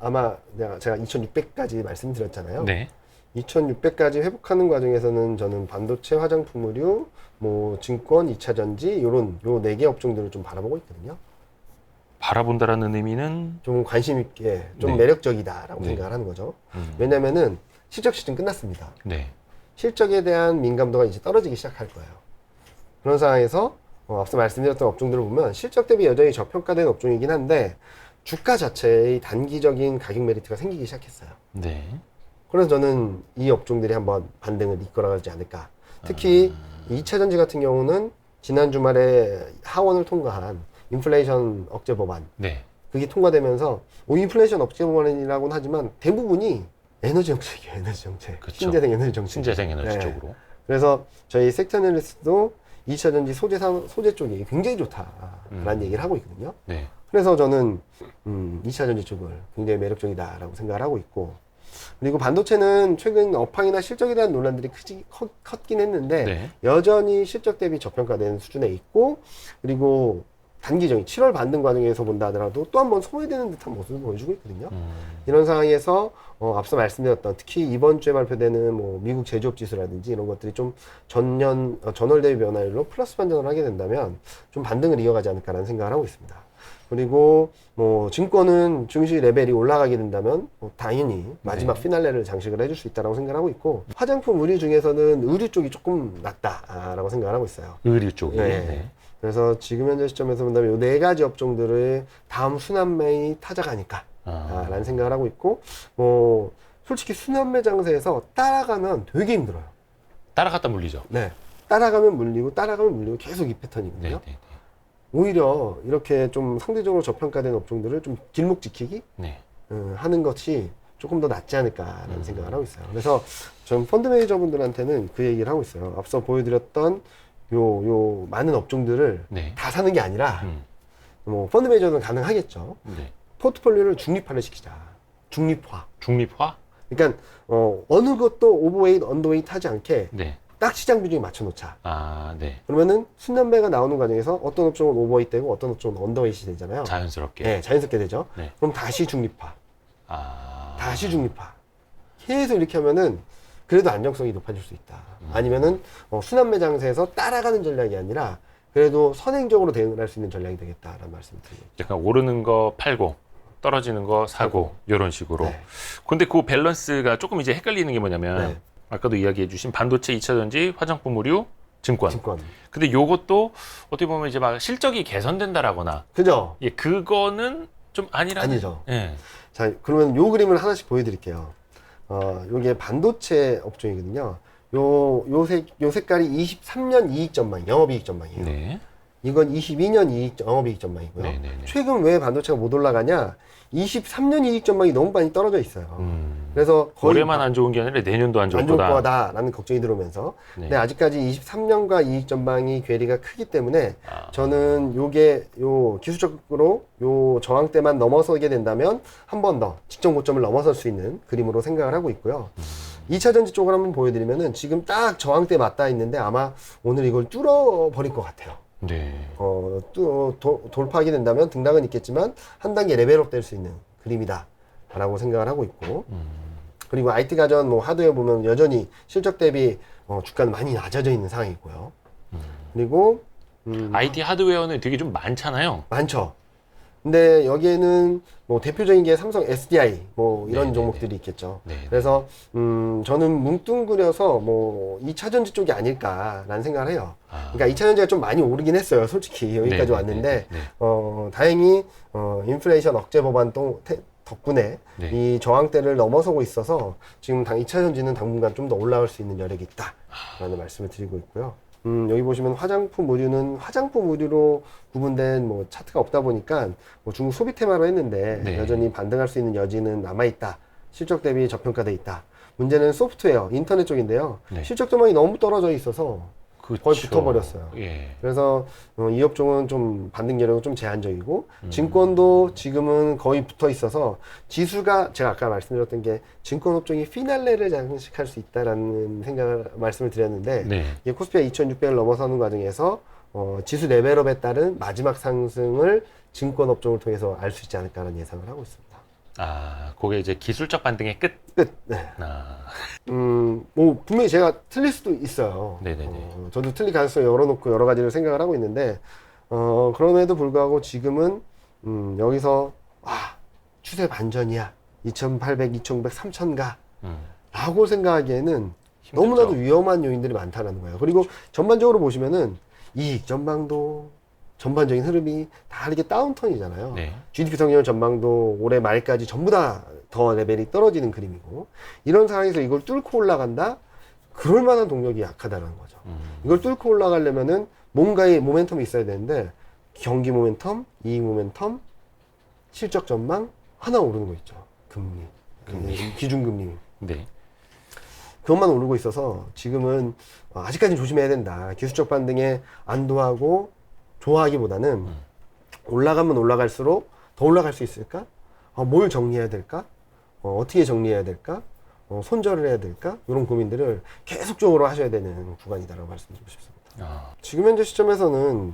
아마 제가 2,600까지 말씀드렸잖아요. 네. 2,600까지 회복하는 과정에서는 저는 반도체, 화장품, 의류, 뭐 증권, 2차전지 요런 요 4개 업종들을 좀 바라보고 있거든요. 바라본다라는 의미는 좀 관심 있게 좀 네. 매력적이다라고 네. 생각을 하는 거죠. 왜냐면은 실적 시즌 끝났습니다. 네. 실적에 대한 민감도가 이제 떨어지기 시작할 거예요. 그런 상황에서 앞서 말씀드렸던 업종들을 보면 실적 대비 여전히 저평가된 업종이긴 한데 주가 자체의 단기적인 가격 메리트가 생기기 시작했어요. 네. 그래서 저는 이 업종들이 한번 반등을 이끌어가지 않을까. 특히 2차전지 같은 경우는 지난 주말에 하원을 통과한 인플레이션 억제 법안. 네. 그게 통과되면서 인플레이션 억제 법안이라고는 하지만 대부분이 에너지 정책이에요. 에너지 정책. 그쵸. 신재생 에너지 정책. 신재생 에너지 네. 쪽으로. 그래서 저희 섹터 애널리스트도 2차전지 소재 쪽이 굉장히 좋다라는 얘기를 하고 있거든요. 네. 그래서 저는 2차전지 쪽을 굉장히 매력적이다라고 생각을 하고 있고, 그리고 반도체는 최근 업황이나 실적에 대한 논란들이 컸긴 했는데 네. 여전히 실적 대비 저평가된 수준에 있고, 그리고 단기적인 7월 반등 과정에서 본다 하더라도 또 한 번 소외되는 듯한 모습을 보여주고 있거든요. 이런 상황에서 앞서 말씀드렸던 특히 이번 주에 발표되는 뭐 미국 제조업 지수라든지 이런 것들이 좀 전월 대비 변화율로 플러스 반전을 하게 된다면 좀 반등을 이어가지 않을까라는 생각을 하고 있습니다. 그리고 뭐 증권은 증시 레벨이 올라가게 된다면 당연히 마지막 네. 피날레를 장식을 해줄 수 있다고 생각을 하고 있고, 화장품 의류 중에서는 의류 쪽이 조금 낫다라고 생각을 하고 있어요. 의류 쪽이. 네. 네. 그래서 지금 현재 시점에서 본다면 이 4가지 업종들을 다음 순환매의 타자가 아닐까 라는 생각을 하고 있고, 뭐 솔직히 순환매 장세에서 따라가면 되게 힘들어요. 따라갔다 물리죠. 네, 따라가면 물리고 계속 이 패턴이거든요. 네. 네. 오히려 이렇게 좀 상대적으로 저평가된 업종들을 좀 길목 지키기 네. 하는 것이 조금 더 낫지 않을까라는 생각을 하고 있어요. 그래서 전 펀드 매니저분들한테는 그 얘기를 하고 있어요. 앞서 보여드렸던 요 많은 업종들을 네. 다 사는 게 아니라 음. 뭐 펀드 매니저는 가능하겠죠. 네. 포트폴리오를 중립화를 시키자. 중립화. 중립화? 그러니까 어느 것도 오버웨이트, 언더웨이트 하지 않게 네. 딱 시장 비중에 맞춰 놓자. 아, 네. 그러면은 순환매가 나오는 과정에서 어떤 업종은 오버웨이트 되고 어떤 업종은 언더웨이트 되잖아요. 자연스럽게. 네, 자연스럽게 되죠. 네. 그럼 다시 중립화. 아. 다시 중립화. 계속 이렇게 하면은 그래도 안정성이 높아질 수 있다. 아니면은 순환매 장세에서 따라가는 전략이 아니라 그래도 선행적으로 대응을 할 수 있는 전략이 되겠다라는 말씀을 드립니다. 약간 오르는 거 팔고 떨어지는 거 사고 이런 식으로. 네. 근데 그 밸런스가 조금 이제 헷갈리는 게 뭐냐면 네. 아까도 이야기해 주신 반도체, 2차전지, 화장품, 의류, 증권. 증권. 근데 요것도 어떻게 보면 이제 막 실적이 개선된다라거나 그죠? 예, 그거는 좀 아니라는. 아니죠. 예. 자, 그러면 요 그림을 하나씩 보여드릴게요. 요게 반도체 업종이거든요. 요 색깔이 23년 이익 전망, 영업이익 전망이에요. 네. 이건 22년 영업이익 전망이고요. 네네네. 최근 왜 반도체가 못 올라가냐? 23년 이익 전망이 너무 많이 떨어져 있어요. 그래서 거의 올해만 안 좋은 게 아니라 내년도 안 좋을 안 좋을 거다. 거다라는 걱정이 들어오면서 네. 근데 아직까지 23년과 이익 전망이 괴리가 크기 때문에 아. 저는 요게 기술적으로 요 저항대만 넘어서게 된다면 한 번 더 직전 고점을 넘어설 수 있는 그림으로 생각을 하고 있고요. 2차 전지 쪽을 한번 보여드리면은 지금 딱 저항대 맞닿아 있는데 아마 오늘 이걸 뚫어버릴 것 같아요. 네. 돌파하게 된다면 등락은 있겠지만 한 단계 레벨업 될 수 있는 그림이다 라고 생각을 하고 있고, 그리고 IT 가전 뭐 하드웨어 보면 여전히 실적 대비 주가는 많이 낮아져 있는 상황이고요. 그리고 IT 하드웨어는 되게 좀 많잖아요. 많죠. 근데 여기에는 뭐 대표적인 게 삼성 SDI 뭐 이런 네네네. 종목들이 있겠죠. 네. 그래서 저는 뭉뚱그려서 뭐 2차 전지 쪽이 아닐까라는 생각을 해요. 그러니까 2차 전지가 좀 많이 오르긴 했어요. 솔직히 여기까지 네네네. 왔는데 네. 다행히 인플레이션 억제 법안 덕분에 네. 이 저항대를 넘어서고 있어서 지금 2차 전지는 당분간 좀 더 올라갈 수 있는 여력이 있다라는 말씀을 드리고 있고요. 여기 보시면 화장품 의류는 화장품 의류로 구분된 뭐 차트가 없다 보니까 뭐 중국 소비 테마로 했는데 네. 여전히 반등할 수 있는 여지는 남아있다. 실적 대비 저평가돼 있다. 문제는 소프트웨어, 인터넷 쪽인데요. 네. 실적 전망이 너무 떨어져 있어서 그쵸. 거의 붙어버렸어요. 예. 그래서 이 업종은 좀 반등 여력은 좀 제한적이고 증권도 지금은 거의 붙어 있어서 지수가 제가 아까 말씀드렸던 게 증권 업종이 피날레를 장식할 수 있다라는 생각을 말씀을 드렸는데 네. 이게 코스피가 2,600을 넘어서는 과정에서 지수 레벨업에 따른 마지막 상승을 증권 업종을 통해서 알 수 있지 않을까라는 예상을 하고 있습니다. 아, 그게 이제 기술적 반등의 끝. 끝. 네. 아, 뭐 분명히 제가 틀릴 수도 있어요. 네네네. 저도 틀릴 가능성을 열어놓고 여러 가지를 생각을 하고 있는데 그럼에도 불구하고 지금은 여기서 추세 반전이야. 2,800, 2,900, 3,000가 라고 생각하기에는 힘들죠. 너무나도 위험한 요인들이 많다는 거예요. 그리고 전반적으로 보시면은 이익 전망도 전반적인 흐름이 다 이렇게 다운턴이잖아요. 네. GDP 성장 전망도 올해 말까지 전부 다 더 레벨이 떨어지는 그림이고, 이런 상황에서 이걸 뚫고 올라간다? 그럴 만한 동력이 약하다는 거죠. 이걸 뚫고 올라가려면은 뭔가의 모멘텀이 있어야 되는데, 경기 모멘텀, 이익 모멘텀, 실적 전망 하나 오르는 거 있죠. 금리. 기준금리. 네. 그것만 오르고 있어서 지금은 아직까지는 조심해야 된다. 기술적 반등에 안도하고 좋아하기보다는 올라가면 올라갈수록 더 올라갈 수 있을까? 뭘 정리해야 될까? 어떻게 정리해야 될까? 손절을 해야 될까? 이런 고민들을 계속적으로 하셔야 되는 구간이다라고 말씀드리고 싶습니다. 아, 지금 현재 시점에서는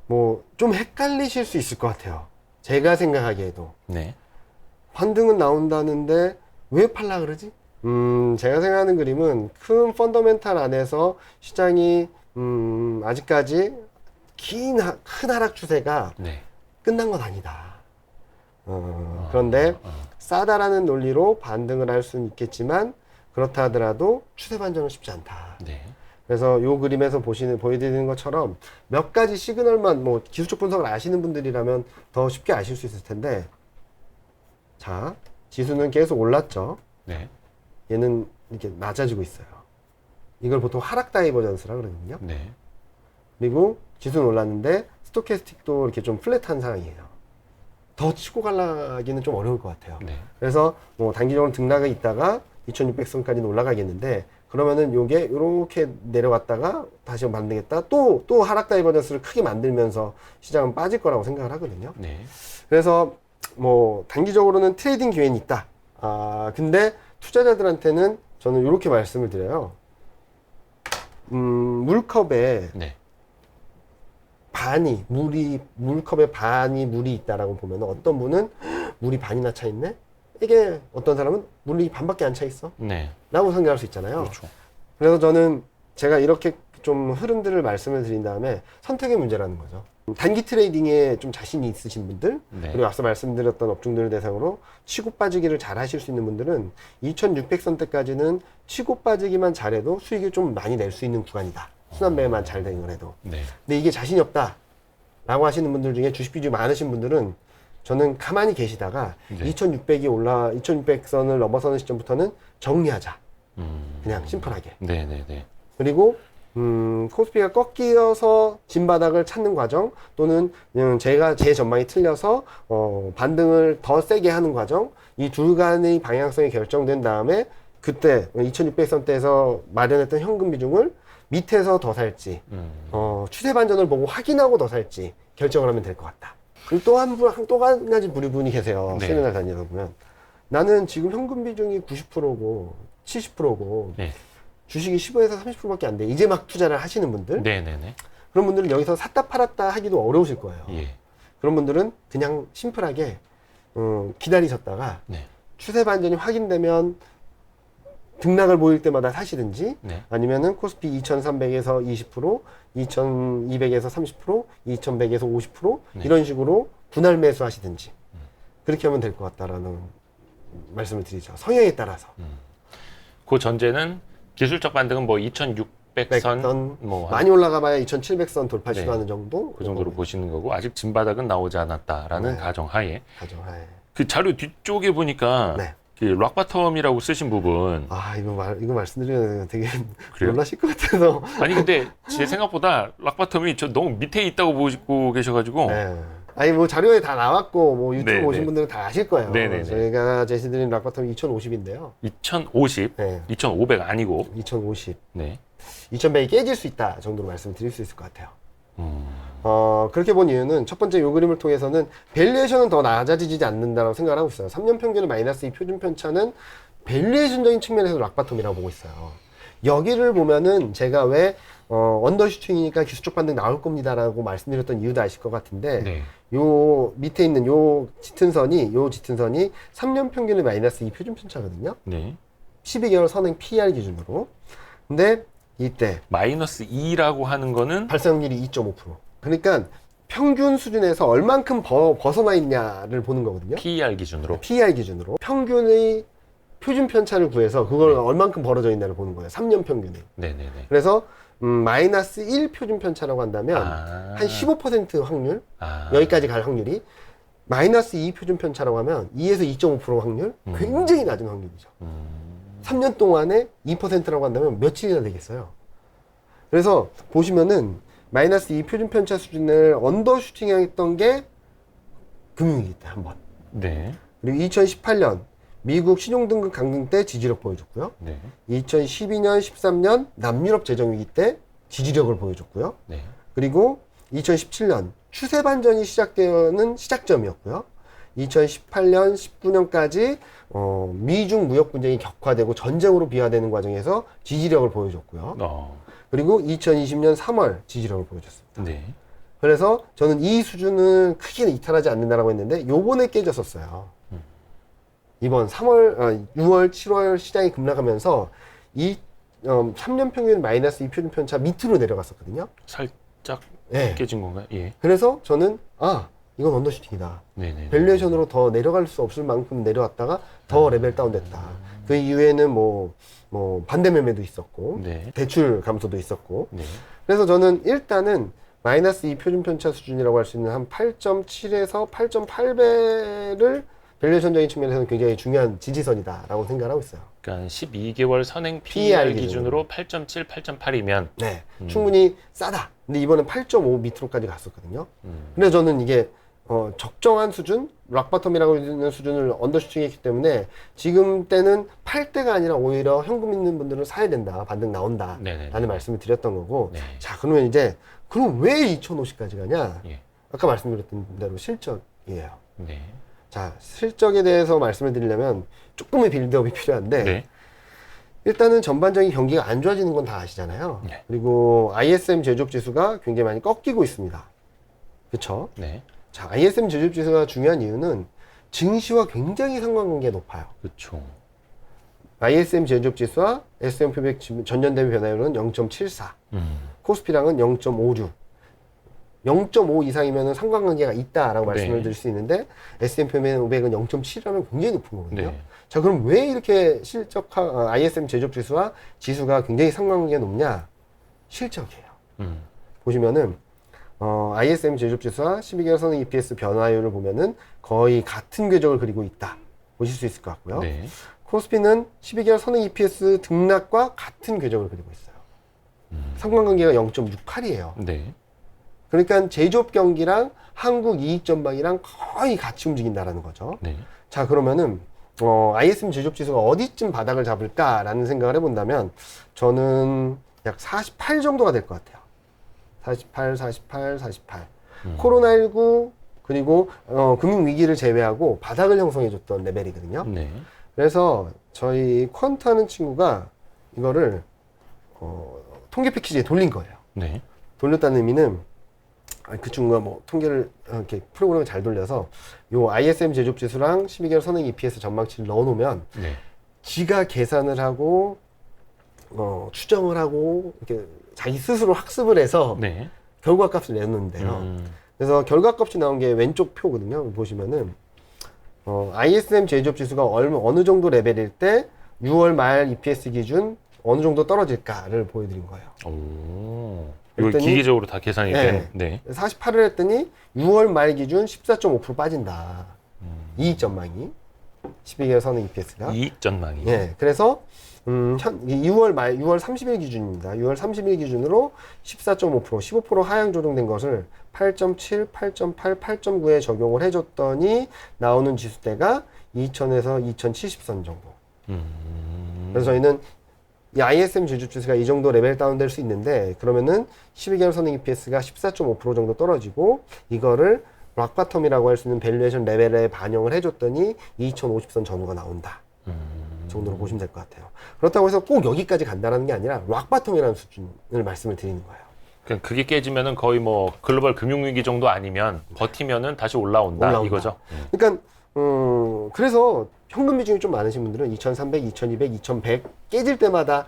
뭐 좀 헷갈리실 수 있을 것 같아요. 제가 생각하기에도. 네. 반등은 나온다는데 왜 팔라 그러지? 제가 생각하는 그림은 큰 펀더멘탈 안에서 시장이 아직까지 큰 하락 추세가 네. 끝난 건 아니다. 그런데 싸다라는 논리로 반등을 할 수는 있겠지만 그렇다 하더라도 추세 반전은 쉽지 않다. 네. 그래서 이 그림에서 보여드리는 것처럼 몇 가지 시그널만 뭐 기술적 분석을 아시는 분들이라면 더 쉽게 아실 수 있을 텐데, 자, 지수는 계속 올랐죠. 네. 얘는 이렇게 낮아지고 있어요. 이걸 보통 하락 다이버전스라 그러거든요. 네. 그리고 지수는 올랐는데 스토캐스틱도 이렇게 좀 플랫한 상황이에요. 더 치고 가기는 좀 어려울 것 같아요. 네. 그래서 뭐 단기적으로 등락이 있다가 2,600선까지는 올라가겠는데, 그러면은 요게 이렇게 내려왔다가 다시 반등했다 또 하락 다이버전스를 크게 만들면서 시장은 빠질 거라고 생각을 하거든요. 네. 그래서 뭐 단기적으로는 트레이딩 기회는 있다. 근데 투자자들한테는 저는 이렇게 말씀을 드려요. 물컵에 네. 물컵에 반이 물이 있다라고 보면 어떤 분은 물이 반이나 차 있네? 이게 어떤 사람은 물이 반밖에 안 차 있어? 네. 라고 생각할 수 있잖아요. 그렇죠. 그래서 저는 제가 이렇게 좀 흐름들을 말씀을 드린 다음에 선택의 문제라는 거죠. 단기 트레이딩에 좀 자신이 있으신 분들, 네. 그리고 앞서 말씀드렸던 업종들을 대상으로 치고 빠지기를 잘 하실 수 있는 분들은 2,600선대까지는 치고 빠지기만 잘해도 수익을 좀 많이 낼 수 있는 구간이다. 순환매만 잘 대응을 해도. 네. 근데 이게 자신이 없다 라고 하시는 분들 중에 주식 비중이 많으신 분들은 저는 가만히 계시다가 네. 2,600선을 넘어서는 시점부터는 정리하자. 그냥 심플하게. 네네네. 그리고 코스피가 꺾여서 진바닥을 찾는 과정, 또는 제 전망이 틀려서 반등을 더 세게 하는 과정, 이 둘 간의 방향성이 결정된 다음에 그때 2,600선대에서 마련했던 현금 비중을 밑에서 더 살지, 추세 반전을 보고 확인하고 더 살지 결정을 하면 될 것 같다. 그리고 또 한 가지 분이 계세요. 네. 세미나 다니다 보면 나는 지금 현금 비중이 90%고 70%고 네. 주식이 15에서 30%밖에 안 돼. 이제 막 투자를 하시는 분들. 네네네. 그런 분들은 여기서 샀다 팔았다 하기도 어려우실 거예요. 예. 그런 분들은 그냥 심플하게 기다리셨다가 네. 추세 반전이 확인되면 등락을 보일 때마다 사시든지 네. 아니면은 코스피 2300에서 20%, 2200에서 30%, 2100에서 50% 네. 이런 식으로 분할 매수 하시든지 그렇게 하면 될 것 같다라는 말씀을 드리죠. 성향에 따라서. 그 전제는 기술적 반등은 뭐 2600선 선, 뭐 많이 올라가 봐야 2700선 돌파 네. 시도하는 정도? 그 정도로 보시는 거고 아직 진바닥은 나오지 않았다라는 네. 가정하에 가정하에. 그 자료 뒤쪽에 보니까 네. 그 락바텀이라고 쓰신 부분 아, 이거 말씀드리면 되게 그래요? 놀라실 것 같아서. 아니 근데 제 생각보다 락바텀이 저 너무 밑에 있다고 보고 계셔가지고 네. 아니, 뭐 자료에 다 나왔고, 뭐 유튜브 네, 오신 네. 분들은 다 아실 거예요. 네. 저희가 제시드린 락바텀이 2050인데요. 2050, 네. 2500 아니고 2050. 네. 2100이 깨질 수 있다 정도로 말씀을 드릴 수 있을 것 같아요. 음, 그렇게 본 이유는 첫 번째 요 그림을 통해서는 밸류에이션은 더 낮아지지 않는다고 생각을 하고 있어요. 3년 평균의 마이너스 이 표준 편차는 밸류에이션적인 측면에서 락바텀이라고 보고 있어요. 여기를 보면은 제가 왜 언더슈팅이니까 기술적 반등 나올 겁니다라고 말씀드렸던 이유도 아실 것 같은데 네. 요 밑에 있는 요 짙은 선이 3년 평균의 마이너스 이 표준 편차거든요. 네. 12개월 선행 PER 기준으로. 근데 이때 마이너스 2라고 하는 거는 발생률이 2.5%. 그러니까 평균 수준에서 얼만큼 벗어나 있냐를 보는 거거든요. PER 기준으로. PER 기준으로. 평균의 표준 편차를 구해서 그걸 얼만큼 벌어져 있냐를 보는 거예요. 3년 평균에. 네네네. 그래서 마이너스 1 표준 편차라고 한다면 아. 한 15% 확률, 아. 여기까지 갈 확률이 마이너스 2 표준 편차라고 하면 2에서 2.5% 확률, 굉장히 낮은 확률이죠. 3년 동안에 2%라고 한다면 며칠이나 되겠어요. 그래서 보시면은 마이너스 2 표준 편차 수준을 언더슈팅 했던 게 금융위기 때 한 번. 네. 그리고 2018년 미국 신용등급 강등 때 지지력 보여줬고요. 네. 2012년, 13년 남유럽 재정위기 때 지지력을 보여줬고요. 네. 그리고 2017년 추세 반전이 시작되는 시작점이었고요. 2018년, 19년까지 미중 무역 분쟁이 격화되고 전쟁으로 비화되는 과정에서 지지력을 보여줬고요. 그리고 2020년 3월 지지력을 보여줬습니다. 네. 그래서 저는 이 수준은 크게 이탈하지 않는다라고 했는데 요번에 깨졌었어요. 이번 6월, 7월 시장이 급락하면서 3년 평균 마이너스 2 표준 편차 밑으로 내려갔었거든요. 살짝 네. 깨진 건가요? 예. 그래서 저는 이건 언더슈팅이다. 네네. 밸류에이션으로 더 내려갈 수 없을 만큼 내려왔다가 더 레벨 다운됐다. 그 이후에는 뭐 반대 매매도 있었고 네. 대출 감소도 있었고 네. 그래서 저는 일단은 마이너스 2 표준 편차 수준이라고 할 수 있는 한 8.7에서 8.8배를 밸류에이션적인 측면에서는 굉장히 중요한 지지선이다라고 생각을 하고 있어요. 그러니까 12개월 선행 PER PER 기준으로 8.7, 8.8이면 네, 충분히 싸다. 근데 이번엔 8.5 밑으로까지 갔었거든요. 근데 저는 이게 적정한 수준, 락바텀이라고 하는 수준을 언더슈팅했기 때문에 지금 때는 팔 때가 아니라 오히려 현금 있는 분들은 사야 된다, 반등 나온다 네네네. 라는 말씀을 드렸던 거고 네. 자 그러면 이제 그럼 왜 2050까지 가냐? 예. 아까 말씀드렸던 대로 실적이에요. 네. 자 실적에 대해서 말씀을 드리려면 조금의 빌드업이 필요한데 네. 일단은 전반적인 경기가 안 좋아지는 건 다 아시잖아요. 네. 그리고 ISM 제조업 지수가 굉장히 많이 꺾이고 있습니다. 그렇죠? 네. 자, ISM 제조업 지수가 중요한 이유는 증시와 굉장히 상관관계가 높아요. 그렇죠. ISM 제조업 지수와 S&P 500 전년 대비 변화율은 0.74, 코스피랑은 0.56. 0.5 이상이면 상관관계가 있다라고 말씀을 드릴 수 있는데 S&P 500은 0.7이라면 굉장히 높은 거거든요. 네. 자, 그럼 왜 이렇게 ISM 제조업 지수와 지수가 굉장히 상관관계가 높냐? 실적이에요. 보시면은 ISM 제조업 지수와 12개월 선행 EPS 변화율을 보면은 거의 같은 궤적을 그리고 있다. 보실 수 있을 것 같고요. 네. 코스피는 12개월 선행 EPS 등락과 같은 궤적을 그리고 있어요. 상관관계가 0.68이에요. 네. 그러니까 제조업 경기랑 한국 이익 전망이랑 거의 같이 움직인다라는 거죠. 네. 자, 그러면은 ISM 제조업 지수가 어디쯤 바닥을 잡을까라는 생각을 해본다면 저는 약 48 정도가 될 것 같아요. 48. 코로나19 그리고 금융 위기를 제외하고 바닥을 형성해줬던 레벨이거든요. 네. 그래서 저희 퀀트 하는 친구가 이거를 통계 패키지에 돌린 거예요. 네. 돌렸다는 의미는 그 친구가 뭐 통계를 이렇게 프로그램을 잘 돌려서 요 ISM 제조업 지수랑 12개월 선행 EPS 전망치를 넣어놓으면 네. 지가 계산을 하고 추정을 하고 이렇게 자기 스스로 학습을 해서 네. 결과값을 내놓는데요. 그래서 결과값이 나온 게 왼쪽 표거든요. 보시면은 ISM 제조업 지수가 어느 정도 레벨일 때 6월 말 EPS 기준 어느 정도 떨어질까를 보여드린 거예요. 오. 이거 그랬더니- 기계적으로 다 계산이 네. 된. 네. 48을 했더니 6월 말 기준 14.5% 빠진다. 이익 전망이 12개월 선행 EPS가. 이익 전망이. 예. 그래서 6월 30일 기준입니다. 6월 30일 기준으로 14.5%, 15% 하향 조정된 것을 8.7, 8.8, 8.9에 적용을 해줬더니 나오는 지수대가 2000에서 2070선 정도. 그래서 저희는 이 ISM 제조업 지수가 이 정도 레벨 다운될 수 있는데 그러면은 12개월 선행 EPS가 14.5% 정도 떨어지고 이거를 락바텀이라고 할 수 있는 밸류에이션 레벨에 반영을 해줬더니 2050선 전후가 나온다. 정도로 보시면 될 것 같아요. 그렇다고 해서 꼭 여기까지 간다는 게 아니라 락바텀이라는 수준을 말씀을 드리는 거예요. 그러니까 그게 깨지면은 거의 뭐 글로벌 금융위기 정도 아니면 버티면은 다시 올라온다. 이거죠. 그러니까 그래서 현금 비중이 좀 많으신 분들은 2,300, 2,200, 2,100 깨질 때마다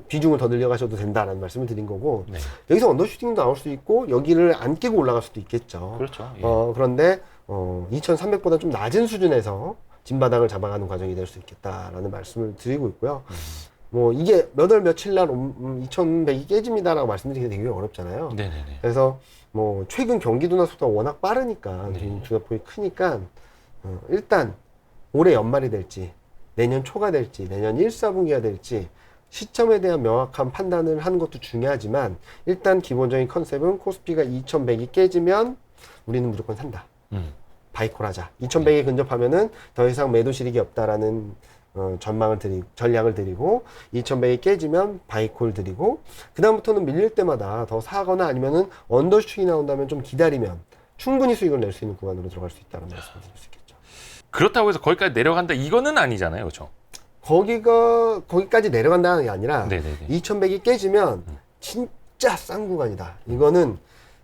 비중을 더 늘려가셔도 된다라는 말씀을 드린 거고 네. 여기서 언더슈팅도 나올 수도 있고 여기를 안 깨고 올라갈 수도 있겠죠. 그렇죠. 예. 그런데 2,300보다 좀 낮은 수준에서 진바닥을 잡아가는 과정이 될 수 있겠다라는 말씀을 드리고 있고요. 뭐 이게 몇 월 며칠 날 2,100이 깨집니다라고 말씀드리기 되게 어렵잖아요. 네네네. 그래서 뭐 최근 경기 둔화 속도가 워낙 빠르니까 네. 둔화폭이 크니까 일단 올해 연말이 될지 내년 초가 될지 내년 1, 4분기가 될지 시점에 대한 명확한 판단을 하는 것도 중요하지만 일단 기본적인 컨셉은 코스피가 2,100이 깨지면 우리는 무조건 산다. 바이콜 하자. 2,100에 근접하면은 더 이상 매도 실익이 없다라는 전략을 드리고 2,100이 깨지면 바이콜 드리고 그다음부터는 밀릴 때마다 더 사거나 아니면은 언더슈팅이 나온다면 좀 기다리면 충분히 수익을 낼 수 있는 구간으로 들어갈 수 있다는 말씀을 드릴 수 있겠죠. 그렇다고 해서 거기까지 내려간다 이거는 아니잖아요. 그렇죠? 거기까지 내려간다는 게 아니라 네네네. 2,100이 깨지면 진짜 싼 구간이다. 이거는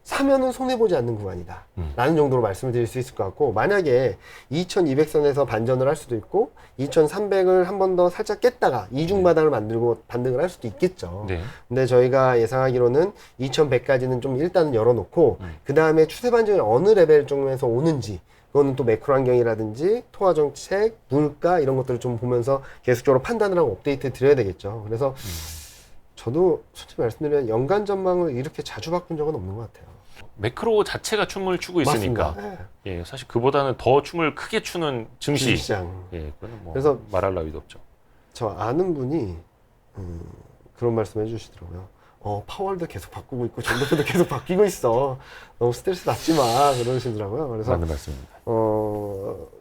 사면은 손해보지 않는 구간이다. 라는 정도로 말씀을 드릴 수 있을 것 같고 만약에 2200선에서 반전을 할 수도 있고 2300을 한 번 더 살짝 깼다가 이중바닥을 만들고 반등을 할 수도 있겠죠. 네. 근데 저희가 예상하기로는 2100까지는 좀 일단은 열어놓고 그 다음에 추세 반전이 어느 레벨 정도에서 오는지 그거는 또 매크로 환경이라든지 토화 정책, 물가 이런 것들을 좀 보면서 계속적으로 판단을 하고 업데이트 드려야 되겠죠. 그래서 저도 솔직히 말씀드리면 연간 전망을 이렇게 자주 바꾼 적은 없는 것 같아요. 매크로 자체가 춤을 추고 있으니까. 맞습니다. 예, 사실 그보다는 더 춤을 크게 추는 증시. 시장. 예, 그거는 뭐 그래서 말할 나위도 없죠. 저 아는 분이 그런 말씀 해주시더라고요. 파월도 계속 바꾸고 있고 전도표도 계속 바뀌고 있어. 너무 스트레스 받지 마. 그러시더라고요. 그래서 맞는 말씀입니다.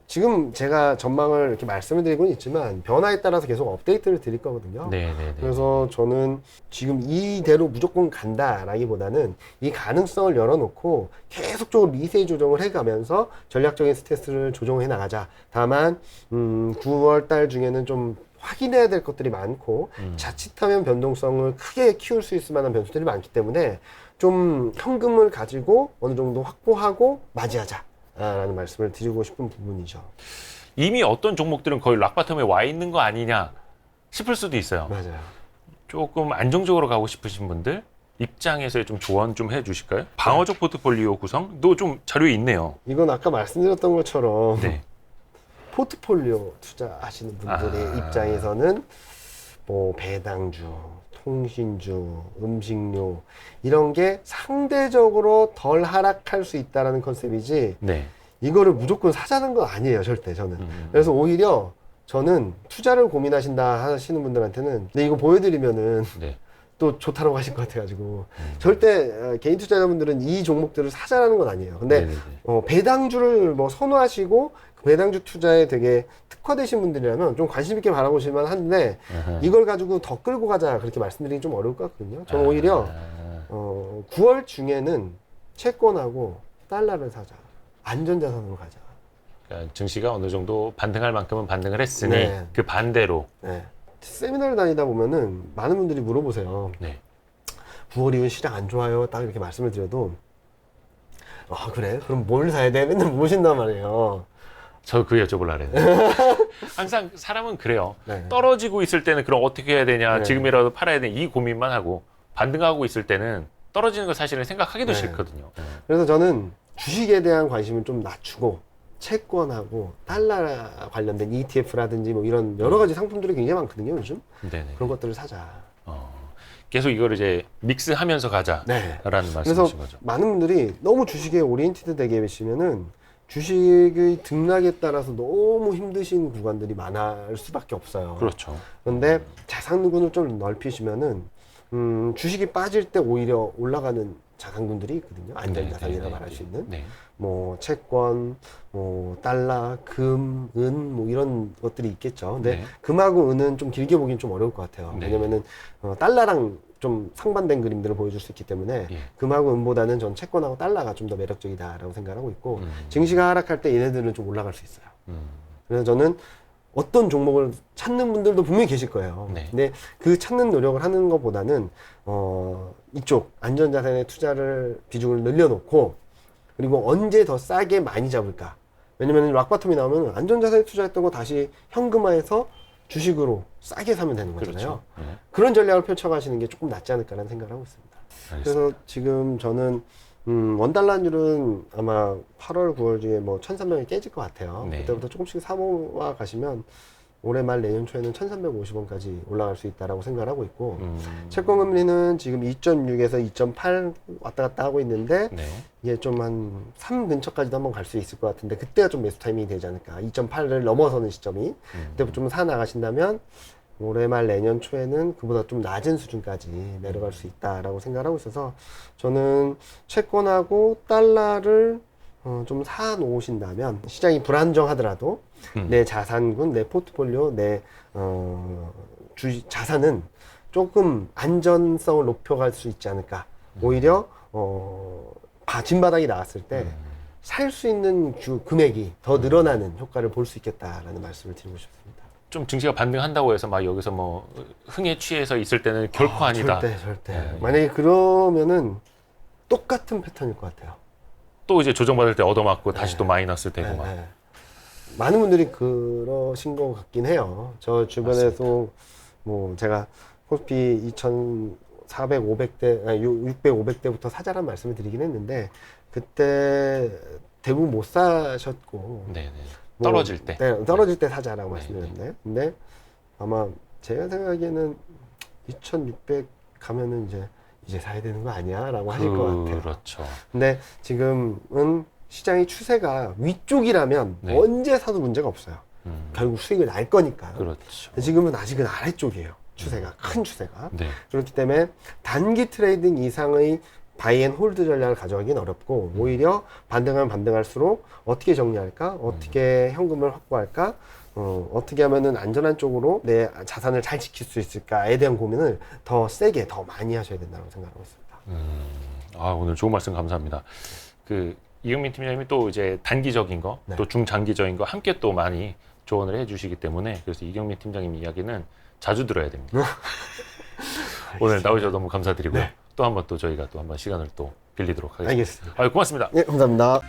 지금 제가 전망을 이렇게 말씀을 드리고는 있지만 변화에 따라서 계속 업데이트를 드릴 거거든요. 네네네. 그래서 저는 지금 이대로 무조건 간다라기보다는 이 가능성을 열어놓고 계속적으로 리세 조정을 해가면서 전략적인 스탠스를 조정해 나가자. 다만 9월 달 중에는 좀 확인해야 될 것들이 많고 자칫하면 변동성을 크게 키울 수 있을 만한 변수들이 많기 때문에 좀 현금을 가지고 어느 정도 확보하고 맞이하자. 라는 말씀을 드리고 싶은 부분이죠. 이미 어떤 종목들은 거의 락바텀에 와 있는 거 아니냐 싶을 수도 있어요. 맞아요. 조금 안정적으로 가고 싶으신 분들 입장에서의 좀 조언 좀 해주실까요? 방어적 포트폴리오 구성도 좀 자료에 있네요. 이건 아까 말씀드렸던 것처럼 네. 포트폴리오 투자하시는 분들의 입장에서는 뭐 배당주, 통신주, 음식료 이런 게 상대적으로 덜 하락할 수 있다라는 컨셉이지 네. 이거를 무조건 사자는 건 아니에요, 절대 저는. 그래서 오히려 저는 투자를 고민하신다 하시는 분들한테는 근데 이거 보여드리면은 네. 또 좋다라고 하실 것 같아가지고 절대 개인 투자자분들은 이 종목들을 사자라는 건 아니에요. 근데 배당주를 뭐 선호하시고 그 배당주 투자에 되게 특화되신 분들이라면 좀 관심 있게 바라보실만 한데 이걸 가지고 더 끌고 가자 그렇게 말씀드리기 좀 어려울 것 같거든요. 저는 오히려 9월 중에는 채권하고 달러를 사자. 안전자산으로 가자. 그러니까 증시가 어느 정도 반등할 만큼은 반등을 했으니 네. 그 반대로. 네. 세미나를 다니다 보면은 많은 분들이 물어보세요. 네. 9월 이후 시장 안 좋아요. 딱 이렇게 말씀을 드려도 아 그래? 그럼 뭘 사야 돼? 맨날 물으신단 말이에요. 저 그 여쭤보려고 했는데 항상 사람은 그래요. 네. 떨어지고 있을 때는 그럼 어떻게 해야 되냐, 네. 지금이라도 팔아야 되냐 이 고민만 하고, 반등하고 있을 때는 떨어지는 거 사실은 생각하기도 네. 싫거든요. 그래서 저는 주식에 대한 관심을 좀 낮추고 채권하고 달러 관련된 ETF라든지 뭐 이런 여러 가지 상품들이 굉장히 많거든요, 요즘. 네네. 그런 것들을 사자. 계속 이걸 이제 믹스하면서 가자라는 네. 그래서 말씀이신 거죠. 많은 분들이 너무 주식에 오리엔티드 되게 계시면은 주식의 등락에 따라서 너무 힘드신 구간들이 많을 수밖에 없어요. 그렇죠. 그런데 자산군을 좀 넓히시면은 주식이 빠질 때 오히려 올라가는 자산군들이 있거든요. 안전자산이라 말할 수 있는. 네. 뭐 채권, 뭐 달러, 금, 은 뭐 이런 것들이 있겠죠. 근데 네. 금하고 은은 좀 길게 보기는 좀 어려울 것 같아요. 네. 왜냐면은 달러랑 좀 상반된 그림들을 보여줄 수 있기 때문에 예. 금하고 은보다는 전 채권하고 달러가 좀 더 매력적이다라고 생각하고 있고 증시가 하락할 때 얘네들은 좀 올라갈 수 있어요. 그래서 저는 어떤 종목을 찾는 분들도 분명히 계실 거예요. 네. 근데 그 찾는 노력을 하는 것보다는 이쪽 안전자산의 투자를 비중을 늘려놓고 그리고 언제 더 싸게 많이 잡을까? 왜냐면 락바텀이 나오면 안전자산에 투자했던 거 다시 현금화해서 주식으로 싸게 사면 되는 거잖아요. 그렇죠. 네. 그런 전략을 펼쳐가시는 게 조금 낫지 않을까라는 생각을 하고 있습니다. 알겠습니다. 그래서 지금 저는 원달러율은 아마 8월, 9월 중에 뭐 1,300원이 깨질 것 같아요. 네. 그때부터 조금씩 사모아 가시면 올해 말 내년 초에는 1,350원까지 올라갈 수 있다라고 생각을 하고 있고 채권 금리는 지금 2.6에서 2.8 왔다 갔다 하고 있는데 네. 이게 좀 한 3 근처까지도 한번 갈 수 있을 것 같은데 그때가 좀 매수 타이밍이 되지 않을까. 2.8을 넘어서는 시점이 그때부터 좀 사 나가신다면 올해 말 내년 초에는 그보다 좀 낮은 수준까지 내려갈 수 있다라고 생각을 하고 있어서 저는 채권하고 달러를 좀 사 놓으신다면 시장이 불안정하더라도 내 자산군, 내 포트폴리오, 내 자산은 조금 안전성을 높여갈 수 있지 않을까. 오히려 진바닥이 나왔을 때 살 수 있는 금액이 더 늘어나는 효과를 볼 수 있겠다라는 말씀을 드리고 싶습니다. 좀 증시가 반등한다고 해서 막 여기서 뭐 흥에 취해서 있을 때는 결코 아니다. 절대. 네. 만약에 그러면은 똑같은 패턴일 것 같아요. 또 이제 조정받을 때 얻어맞고 네. 다시 또 마이너스 되고 네, 막. 네. 많은 분들이 그러신 것 같긴 해요. 저 주변에서 뭐 제가 코스피 2,400, 500대, 아니 600, 500대부터 사자란 말씀을 드리긴 했는데 그때 대부분 못 사셨고 네네. 뭐, 떨어질 때. 네, 떨어질 때 사자라고 네, 말씀드렸는데 근데 아마 제가 생각하기에는 2,600 가면은 이제 사야 되는 거 아니야? 라고 하실 것 같아요. 그렇죠. 근데 지금은 시장의 추세가 위쪽이라면 네. 언제 사도 문제가 없어요. 결국 수익을 날 거니까. 그렇죠. 지금은 아직은 아래쪽이에요. 추세가. 큰 추세가. 네. 그렇기 때문에 단기 트레이딩 이상의 바이앤홀드 전략을 가져가기는 어렵고 오히려 반등하면 반등할수록 어떻게 정리할까? 어떻게 현금을 확보할까? 어떻게 하면은 안전한 쪽으로 내 자산을 잘 지킬 수 있을까에 대한 고민을 더 세게, 더 많이 하셔야 된다고 생각하고 있습니다. 오늘 좋은 말씀 감사합니다. 이경민 팀장님이 또 이제 단기적인 거, 네. 또 중장기적인 거 함께 또 많이 조언을 해주시기 때문에 그래서 이경민 팀장님 이야기는 자주 들어야 됩니다. 오늘 나오셔서 너무 감사드리고요. 네. 또 한번 또 저희가 또 한번 시간을 또 빌리도록 하겠습니다. 알겠습니다. 고맙습니다. 네, 감사합니다.